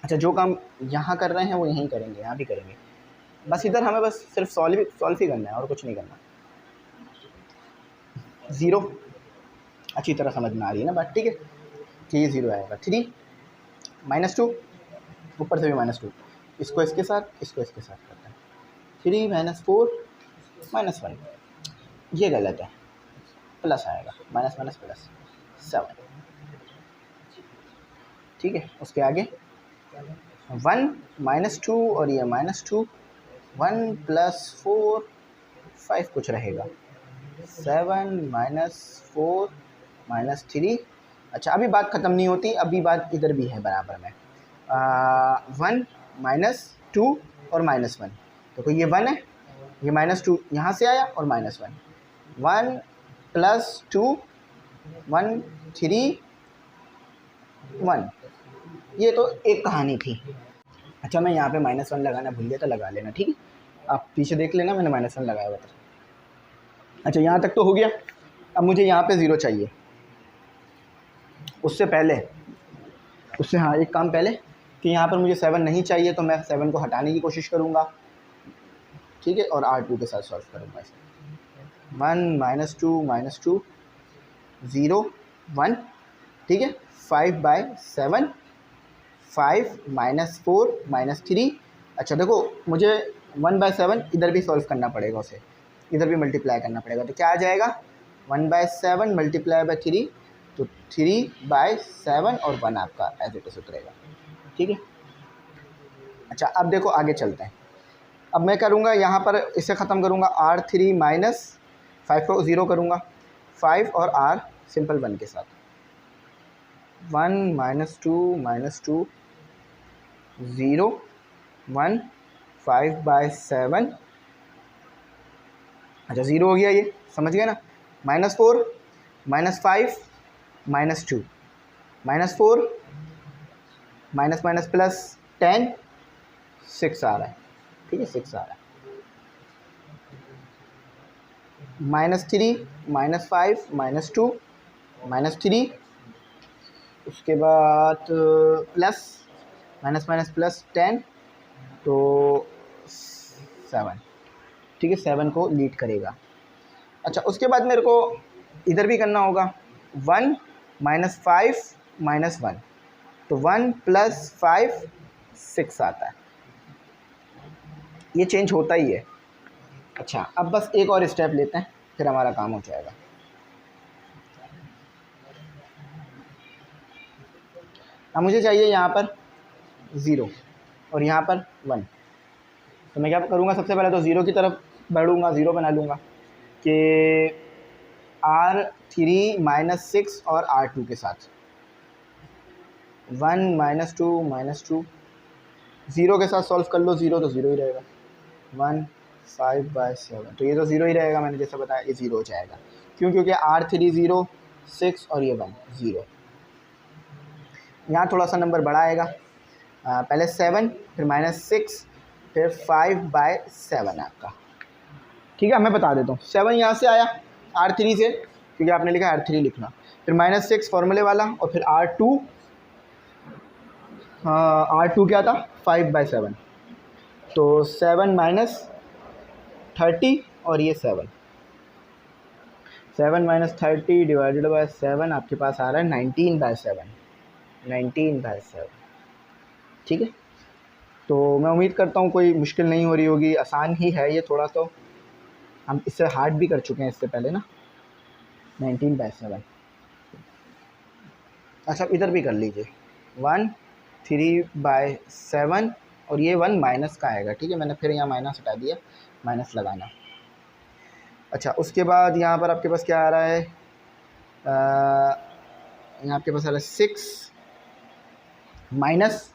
अच्छा, जो काम यहाँ कर रहे हैं वो यहीं करेंगे, यहाँ भी करेंगे, बस इधर हमें बस सिर्फ सॉल्व ही करना है और कुछ नहीं करना। 0 अच्छी तरह समझ में आ रही है ना बात, ठीक है। कि ये 0 आएगा। 3 - 2, ऊपर से भी -2, इसको इसके साथ, इसको इसके साथ करते हैं। 3 - 4 - 1, ये गलत है, प्लस आएगा, माइनस माइनस प्लस 7, ठीक है। उसके आगे 1 - 2 और ये -2, 1 + 4 5 कुछ रहेगा, 7 - 4 - 3। अच्छा, अभी बात ख़त्म नहीं होती, अभी बात इधर भी है बराबर में। 1 - 2 और -1, देखो ये 1 है, ये -2 यहाँ से आया और -1, 1 + 2 1 3 1, ये तो एक कहानी थी। अच्छा, मैं यहाँ पे -1 लगाना भूल गया था, लगा लेना, ठीक है। आप पीछे देख लेना, मैंने -1 लगाया हुआ था। अच्छा, यहाँ तक तो हो गया। अब मुझे यहाँ पे 0 चाहिए। उससे पहले, हाँ, एक काम पहले, कि यहाँ पर मुझे 7 नहीं चाहिए, तो मैं 7 को हटाने की कोशिश करूँगा, ठीक है, और R2 के साथ सॉल्व करूँगा इसे। 1 - 2 - 2 0 1, ठीक है। 5/7, 5 - 4 - 3। अच्छा देखो, मुझे 1/7 इधर भी सॉल्व करना पड़ेगा, उसे इधर भी मल्टीप्लाई करना पड़ेगा, तो क्या आ जाएगा, 1/7 × 3, तो 3/7 और 1 आपका एज इट इज उतरेगा, ठीक है। अच्छा, अब देखो आगे चलते हैं। अब मैं करूँगा यहाँ पर, इसे ख़त्म करूँगा, R3 - 5 को 0 करूँगा, 5 और R सिंपल 1 के साथ, 1 - 2 - 2 0 1 5/7। अच्छा, 0 हो गया, ये समझ गए ना। -4 -5 -2, -4 -+ 10, 6 आ रहा है, ठीक है, 6 आ रहा है। -3 -5 -2 -3, उसके बाद प्लस -+ 10, तो 7, ठीक है, 7 को लीड करेगा। अच्छा, उसके बाद मेरे को इधर भी करना होगा, 1 - 5 -1, तो 1 + 5 6 आता है, ये चेंज होता ही है। अच्छा, अब बस एक और स्टेप लेते हैं, फिर हमारा काम हो जाएगा। अब मुझे चाहिए यहाँ पर 0 और यहाँ पर 1, तो मैं क्या करूँगा, सबसे पहले तो 0 की तरफ बढ़ूँगा, 0 बना लूँगा कि R3 - 6 और R2 के साथ, 1 - 2 - 2, 0 के साथ सॉल्व कर लो, 0 तो 0 ही रहेगा, 1 5/7, तो ये तो 0 ही रहेगा, मैंने जैसे बताया, ये 0 हो जाएगा। क्यों, क्योंकि R3 0, 6 और ये 1 0। यहाँ थोड़ा सा नंबर बड़ा आएगा, पहले 7, फिर -6, फिर 5/7 आपका, ठीक है। मैं बता देता हूँ, 7 यहाँ से आया R3 से, क्योंकि आपने लिखा R3 लिखना, फिर -6 फॉर्मूले वाला, और फिर R2 क्या था, 5/7, तो 7 - 30 और ये 7 - 30 / 7 आपके पास आ रहा है 19/7, 19/7, ठीक है। तो मैं उम्मीद करता हूँ कोई मुश्किल नहीं हो रही होगी, आसान ही है ये थोड़ा तो, हम इससे हार्ड भी कर चुके हैं इससे पहले ना, 19/7। अच्छा इधर भी कर लीजिए, 1/3/7 और ये 1 माइनस का आएगा, ठीक है। मैंने फिर यहाँ माइनस हटा दिया, माइनस लगाना। अच्छा उसके बाद यहाँ पर आपके पास क्या आ रहा है, यहाँ आपके पास आ रहा है 6 माइनस,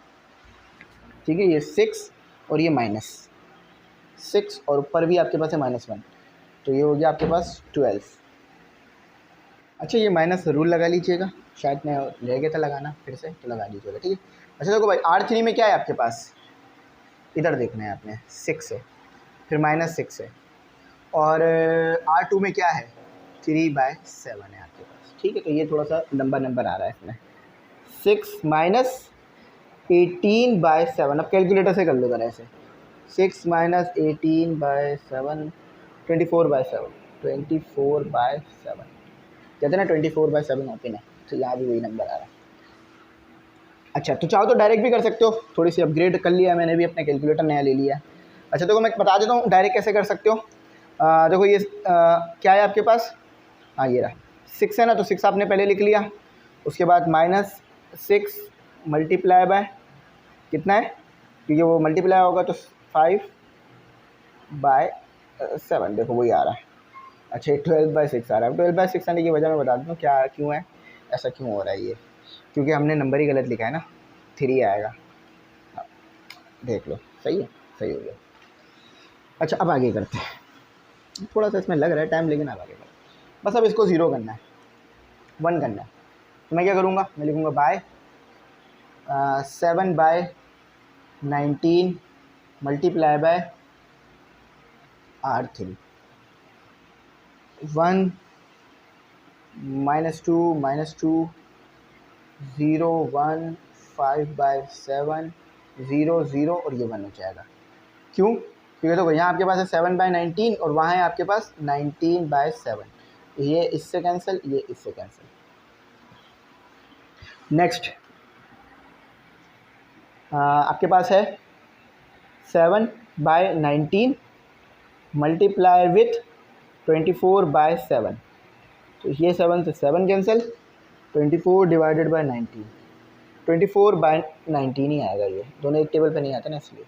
ठीक है, ये 6 और ये -6 और ऊपर भी आपके पास है -1, तो ये हो गया आपके पास 12। अच्छा ये माइनस ज़रूर लगा लीजिएगा, शायद मैं रह गया था लगाना, फिर से तो लगा लीजिएगा, ठीक है। अच्छा देखो भाई R3 में क्या है आपके पास, इधर देखना है आपने, 6 है, फिर -6 है, और R2 में क्या है, 3/7 है आपके पास, ठीक है। तो ये थोड़ा सा लंबा नंबर आ रहा है इसमें, 6 माइनस 18/7। अब कैलकुलेटर से कर लो ज़रा ऐसे, 6 माइनस 18/7, 24/7, 24/7 कहते हैं ना, 24/7 ओपन है, तो यहाँ भी वही नंबर आ रहा है। अच्छा तो चाहो तो डायरेक्ट भी कर सकते हो, थोड़ी सी अपग्रेड कर लिया मैंने भी, अपना कैलकुलेटर नया ले लिया है। अच्छा देखो मैं बता देता हूँ डायरेक्ट कैसे कर सकते हो। देखो ये क्या है आपके पास, हाँ ये रहा 6 है ना, तो 6 आपने पहले लिख लिया, उसके बाद -6 मल्टीप्लाई बाय कितना है, क्योंकि वो मल्टीप्लाई होगा तो 5/7, देखो वही आ रहा है। अच्छा 12/6 आ रहा है। 12/6 आने की वजह मैं बता दूँ क्या क्यों है, ऐसा क्यों हो रहा है ये, क्योंकि हमने नंबर ही गलत लिखा है ना, 3 आएगा, देख लो सही है, सही हो गया। अच्छा अब आगे करते हैं, थोड़ा सा इसमें लग रहा है टाइम, लेकिन अब आगे करते हैं। बस अब इसको 0 करना है, 1 करना है, तो मैं क्या करूँगा, मैं लिखूँगा बाय 7/19 मल्टीप्लाई बाय R3, 1 -2 0 1 5/7 0 0 और ये 1 हो जाएगा। क्यों, क्योंकि देखो यहाँ आपके पास है 7/19 और वहाँ है आपके पास 19/7, ये इससे कैंसिल, ये इससे कैंसिल। नेक्स्ट आपके पास है 7/19 मल्टीप्लाई विथ 24/7, तो ये 7 से 7 कैंसिल, 24 डिवाइडेड बाय 19, 24/19 ही आएगा, ये दोनों एक टेबल पे नहीं आते ना इसलिए,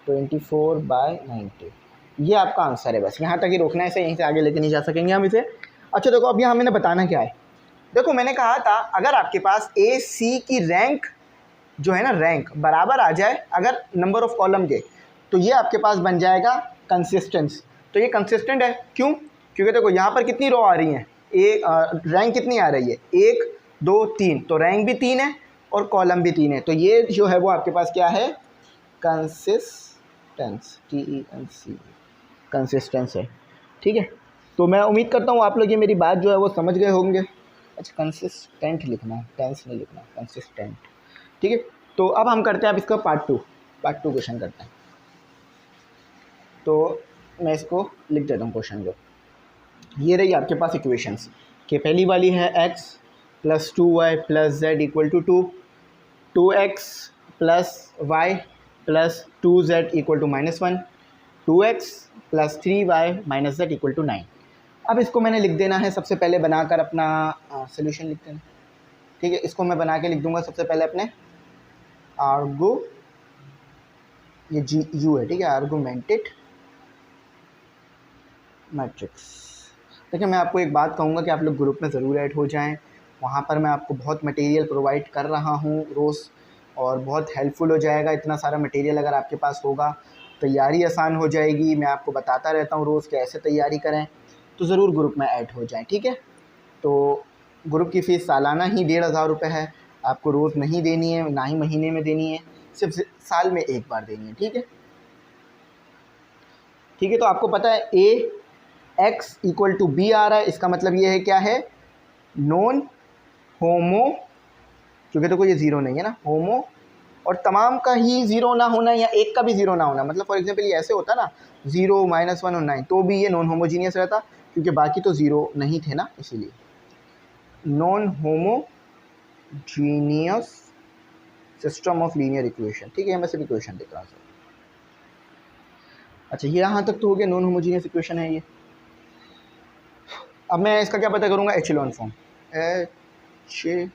24/19 ये आपका आंसर है। बस यहाँ तक ही रोकना है इसे, यहीं से आगे लेके नहीं जा सकेंगे हम इसे। अच्छा देखो अब यहाँ मैंने बताना क्या है, देखो मैंने कहा था अगर आपके पास ए सी की रैंक जो है ना, रैंक बराबर आ जाए अगर नंबर ऑफ कॉलम के, तो ये आपके पास बन जाएगा कंसिस्टेंस। तो ये कंसिस्टेंट है, क्यों, क्योंकि देखो यहाँ पर कितनी रो आ रही हैं, रैंक कितनी आ रही है, 1 2 3, तो रैंक भी 3 है और कॉलम भी 3 है, तो ये जो है वो आपके पास क्या है, कंसिस्टेंस, TENC कंसिस्टेंस है, ठीक है। तो मैं उम्मीद करता हूँ आप लोग ये मेरी बात जो है वो समझ गए होंगे। अच्छा कंसिस्टेंट लिखना है, टेंस नहीं लिखना, कंसिस्टेंट, ठीक है। तो अब हम करते हैं, अब इसका पार्ट टू क्वेश्चन करते हैं। तो मैं इसको लिख देता हूँ क्वेश्चन जो, ये रही आपके पास इक्वेशंस कि पहली वाली है x + 2y + z = 2, 2x + y + 2z = -1, 2x + 3y - z = 9। अब इसको मैंने लिख देना है, सबसे पहले बनाकर अपना सोल्यूशन लिख देना, ठीक है। इसको मैं बना के लिख दूंगा सबसे पहले अपने आर्गू, ये GU है, ठीक है, आर्गूमेंटेड मैट्रिक्स। देखिए मैं आपको एक बात कहूँगा कि आप लोग ग्रुप में ज़रूर ऐड हो जाएं, वहाँ पर मैं आपको बहुत मटेरियल प्रोवाइड कर रहा हूँ रोज़, और बहुत हेल्पफुल हो जाएगा। इतना सारा मटेरियल अगर आपके पास होगा, तैयारी आसान हो जाएगी। मैं आपको बताता रहता हूँ रोज़ कैसे तैयारी करें, तो ज़रूर ग्रुप में ऐड हो जाएं, ठीक है। तो ग्रुप की फ़ीस सालाना ही 1500 रुपये है, आपको रोज़ नहीं देनी है, ना ही महीने में देनी है, सिर्फ साल में एक बार देनी है, ठीक है। ठीक है, तो आपको पता है AX = B आ रहा है, इसका मतलब ये है क्या है, नॉन होमो, क्योंकि तो कोई ये ज़ीरो नहीं है ना, होमो, और तमाम का ही ज़ीरो ना होना या एक का भी ज़ीरो ना होना, मतलब फॉर एग्जांपल ये ऐसे होता ना 0 -1 और 9, तो भी ये नॉन होमोजीनियस रहता, क्योंकि बाकी तो ज़ीरो नहीं थे ना, इसीलिए non homogeneous system of linear equation, ठीक है। मैं सिर्फ इक्वेशन लिख रहा हूँ। अच्छा ये यहाँ तक तो हो गया, नॉन होमोजीनियस इक्वेशन है ये। अब मैं इसका क्या पता करूँगा, एचेलॉन फॉर्म। एचेलॉन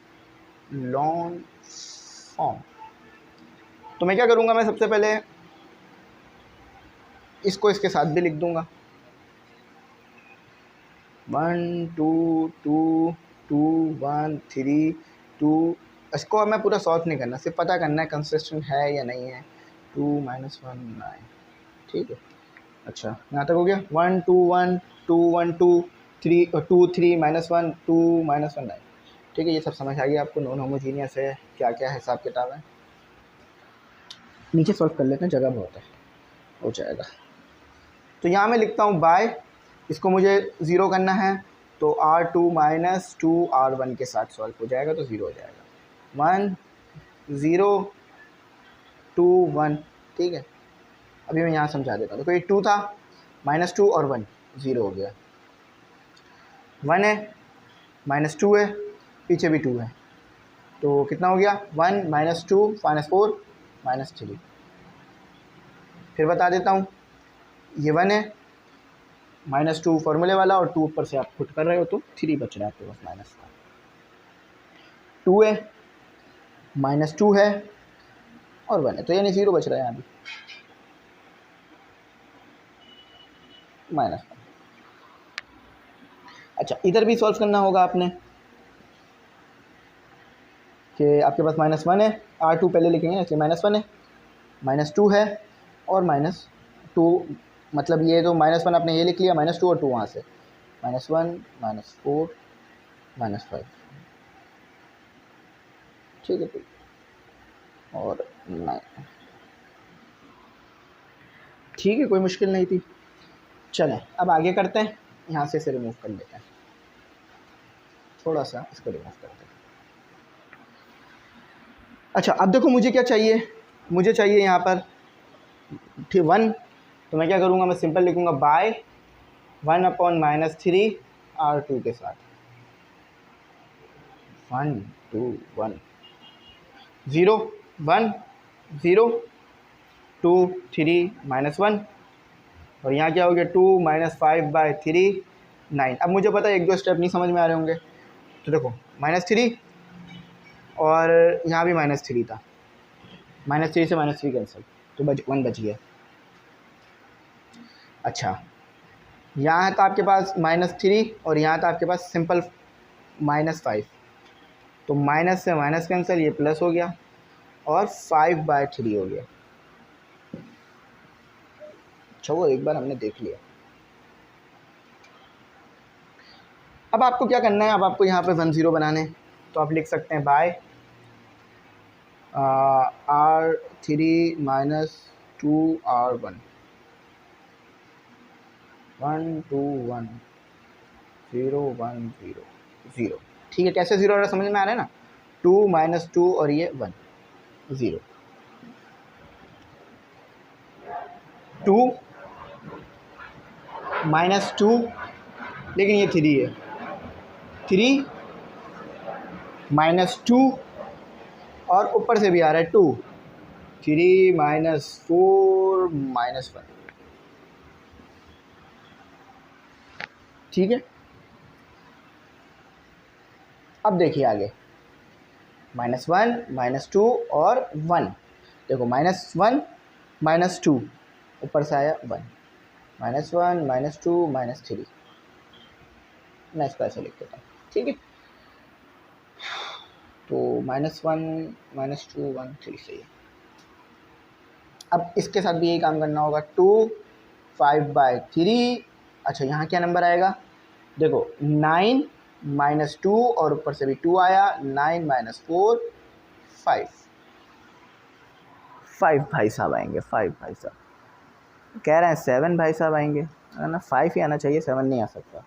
फॉर्म तो मैं क्या करूँगा, मैं सबसे पहले इसको इसके साथ भी लिख दूँगा, 1 2 2 2 1 3 2। इसको अब मैं पूरा सॉल्व नहीं करना, सिर्फ पता करना है कंसिस्टेंट है या नहीं है। 2 - 1 9, ठीक है। अच्छा यहाँ तक हो गया, 1 2 1 2 1 2 3 2 3 -1 2 -1 9, ठीक है। ये सब समझ आ गया आपको, नॉन होमोजीनियस है, क्या क्या हिसाब किताब है। नीचे सॉल्व कर लेते हैं, जगह बहुत है, हो जाएगा। तो यहाँ मैं लिखता हूँ बाय, इसको मुझे ज़ीरो करना है, तो R2 - 2 R1 के साथ सॉल्व हो जाएगा, तो ज़ीरो हो जाएगा। 1 0 2 1, ठीक है। अभी मैं यहाँ समझा देता हूँ। देखो ये 2 था, -2 और 1 ज़ीरो हो गया, 1 है -2 है, पीछे भी 2 है, तो कितना हो गया, 1 -2 -4 -3। फिर बता देता हूँ, ये 1 है, -2 फॉर्मूले वाला, और 2 ऊपर से आप पुट कर रहे हो, तो 3 बच रहा है आपके पास माइनस का। 2 है, -2 है और 1 है, तो यानी 0 बच रहा है यहाँ भी, -1। अच्छा इधर भी सॉल्व करना होगा आपने, कि आपके पास -1 है, R2 पहले लिखेंगे इसलिए -1 है, -2 है और -2, मतलब ये तो -1 आपने ये लिख लिया, -2 और 2 वहाँ से, -1 -4 -5, ठीक है। और 9, ठीक है, कोई मुश्किल नहीं थी। चलें अब आगे करते हैं, यहाँ से इसे रिमूव कर लेते हैं, थोड़ा सा इसको रिमूव करते हैं। अच्छा अब देखो मुझे क्या चाहिए, मुझे चाहिए यहाँ पर 1, तो मैं क्या करूँगा, मैं सिंपल लिखूँगा बाय 1/-3 R2 के साथ, 1 2 1 0 1 0 2 3 -1, और यहाँ क्या हो गया, 2 -5/3 9। अब मुझे पता है एक दो स्टेप नहीं समझ में आ रहे होंगे, तो देखो -3 और यहाँ भी -3 था, -3 से -3 कैंसिल, तो 1 बच गया। अच्छा यहाँ था आपके पास -3 और यहाँ था आपके पास सिंपल -5, तो माइनस से माइनस कैंसिल, ये प्लस हो गया और 5/3 हो गया। अच्छा वो एक बार हमने देख लिया। अब आपको क्या करना है, अब आपको यहाँ पे 1 0 बनाने, तो आप लिख सकते हैं बाय R3 - 2 R1, 1 2 1 0 1 0 0, ठीक है। कैसे 0 समझ में आ रहा है ना, 2 - 2 और ये 1 0 2 -2, लेकिन ये 3 है, 3 -2 और ऊपर से भी आ रहा है 2, 3 -4 -1, ठीक है। अब देखिए आगे, -1 -2 और 1, देखो -1 -2 ऊपर से आया 1, -1 -2 -3, मैं इसको ऐसे लिख देता हूँ, ठीक है। तो -1 -2 1 3 सही है। अब इसके साथ भी यही काम करना होगा, 2 5/3। अच्छा यहाँ क्या नंबर आएगा, देखो 9 -2 और ऊपर से भी 2 आया, 9 -4 5 भाई साहब आएंगे, 5 भाई साहब कह रहे हैं 7 भाई साहब आएंगे, है ना, 5 ही आना चाहिए, 7 नहीं आ सकता।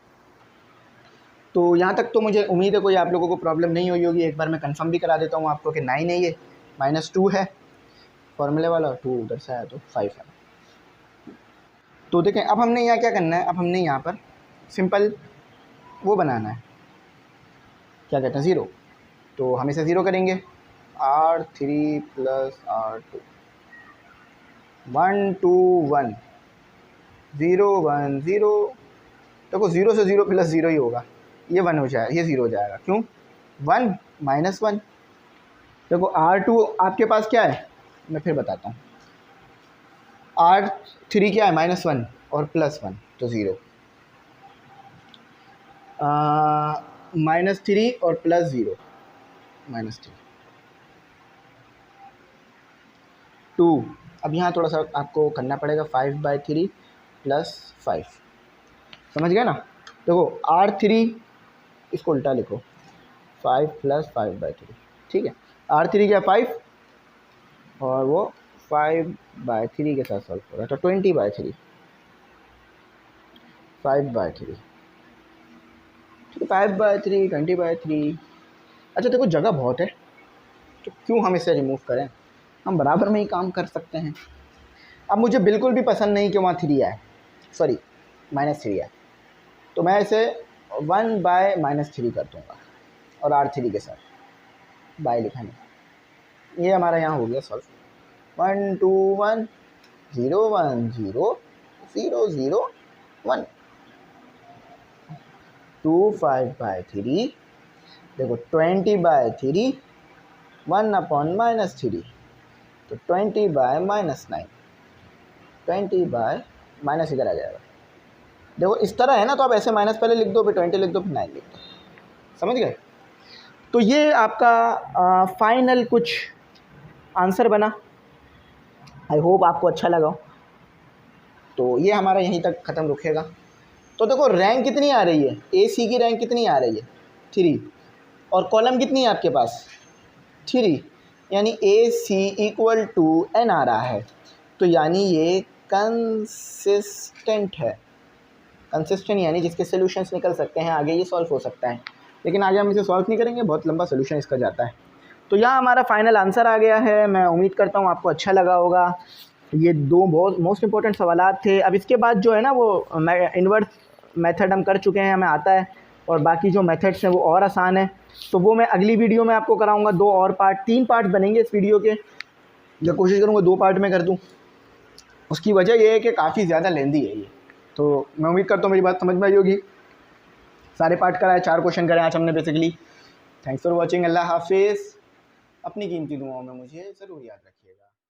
तो यहाँ तक तो मुझे उम्मीद है कोई आप लोगों को प्रॉब्लम नहीं हुई होगी। एक बार मैं कंफर्म भी करा देता हूँ आपको कि 9 है, ये -2 है फॉर्मूले वाला, 2 उधर से आया तो 5 है। तो देखें अब हमने यहाँ क्या करना है, अब हमने यहाँ पर सिंपल वो बनाना है, क्या कहते हैं, 0, तो हम इसे 0 करेंगे, R3 + R2, 1 2 1 0 1 0, देखो 0 से 0 प्लस 0 ही होगा, ये 1 हो जाएगा, ये 0 हो जाएगा, क्यों 1 माइनस 1। देखो R2 आपके पास क्या है, मैं फिर बताता हूँ। R3 क्या है, -1 और +1 तो 0, -3 और +0 -3 2। अब यहाँ थोड़ा सा आपको करना पड़ेगा, 5/3 + 5, समझ गए ना। देखो R3 इसको उल्टा लिखो, 5 + 5/3, ठीक है। R3 क्या 5 और वो 5/3 के साथ सॉल्व हो रहा है, तो 20/3, 5/3, ठीक है, 5/3 20/3। अच्छा देखो जगह बहुत है, तो क्यों हम इसे रिमूव करें, हम बराबर में ही काम कर सकते हैं। अब मुझे बिल्कुल भी पसंद नहीं कि वहाँ 3 आए, सॉरी -3 आए, तो मैं इसे 1/-3 कर दूँगा और R3 के साथ बाय लिखा नहीं। ये हमारा यहाँ हो गया सॉल्व। 1 2 1 0 1 0 0 0 1 2 5/3, देखो 20/3 1/-3, तो 20/-9, 20 माइनस इधर आ जाएगा। देखो इस तरह है ना, तो आप ऐसे माइनस पहले लिख दो, फिर 20 लिख दो, फिर 9 लिख दो, समझ गए। तो ये आपका फाइनल कुछ आंसर बना, आई होप आपको अच्छा लगा। तो ये हमारा यहीं तक ख़त्म रुकेगा। तो देखो रैंक कितनी आ रही है, AC की रैंक कितनी आ रही है 3, और कॉलम कितनी है आपके पास 3, यानी AC = N आ रहा है, तो यानी ये कंसिस्टेंट है। कंसिस्टेंट यानी जिसके सोल्यूशंस निकल सकते हैं, आगे ये सॉल्व हो सकता है, लेकिन आगे हम इसे सॉल्व नहीं करेंगे, बहुत लंबा सोल्यूशन इसका जाता है। तो यहाँ हमारा फाइनल आंसर आ गया है। मैं उम्मीद करता हूँ आपको अच्छा लगा होगा। ये 2 बहुत मोस्ट इंपॉर्टेंट सवालात थे। अब इसके बाद जो है ना, वो इन्वर्स मेथड हम कर चुके हैं, हमें आता है, और बाकी जो मेथड्स हैं वो और आसान है, तो वो मैं अगली वीडियो में आपको कराऊँगा। 2 और पार्ट, 3 पार्ट बनेंगे इस वीडियो के, मैं कोशिश करूँगा 2 पार्ट में कर दूँ। उसकी वजह ये है कि काफ़ी ज़्यादा लेंदी है ये, तो मैं उम्मीद करता हूँ मेरी बात समझ में आई होगी। सारे पार्ट कराए, 4 क्वेश्चन कराए आज हमने बेसिकली। थैंक्स फॉर वॉचिंग, अल्लाह हाफिज़। अपनी कीमती दुआओं में मुझे ज़रूर याद रखिएगा।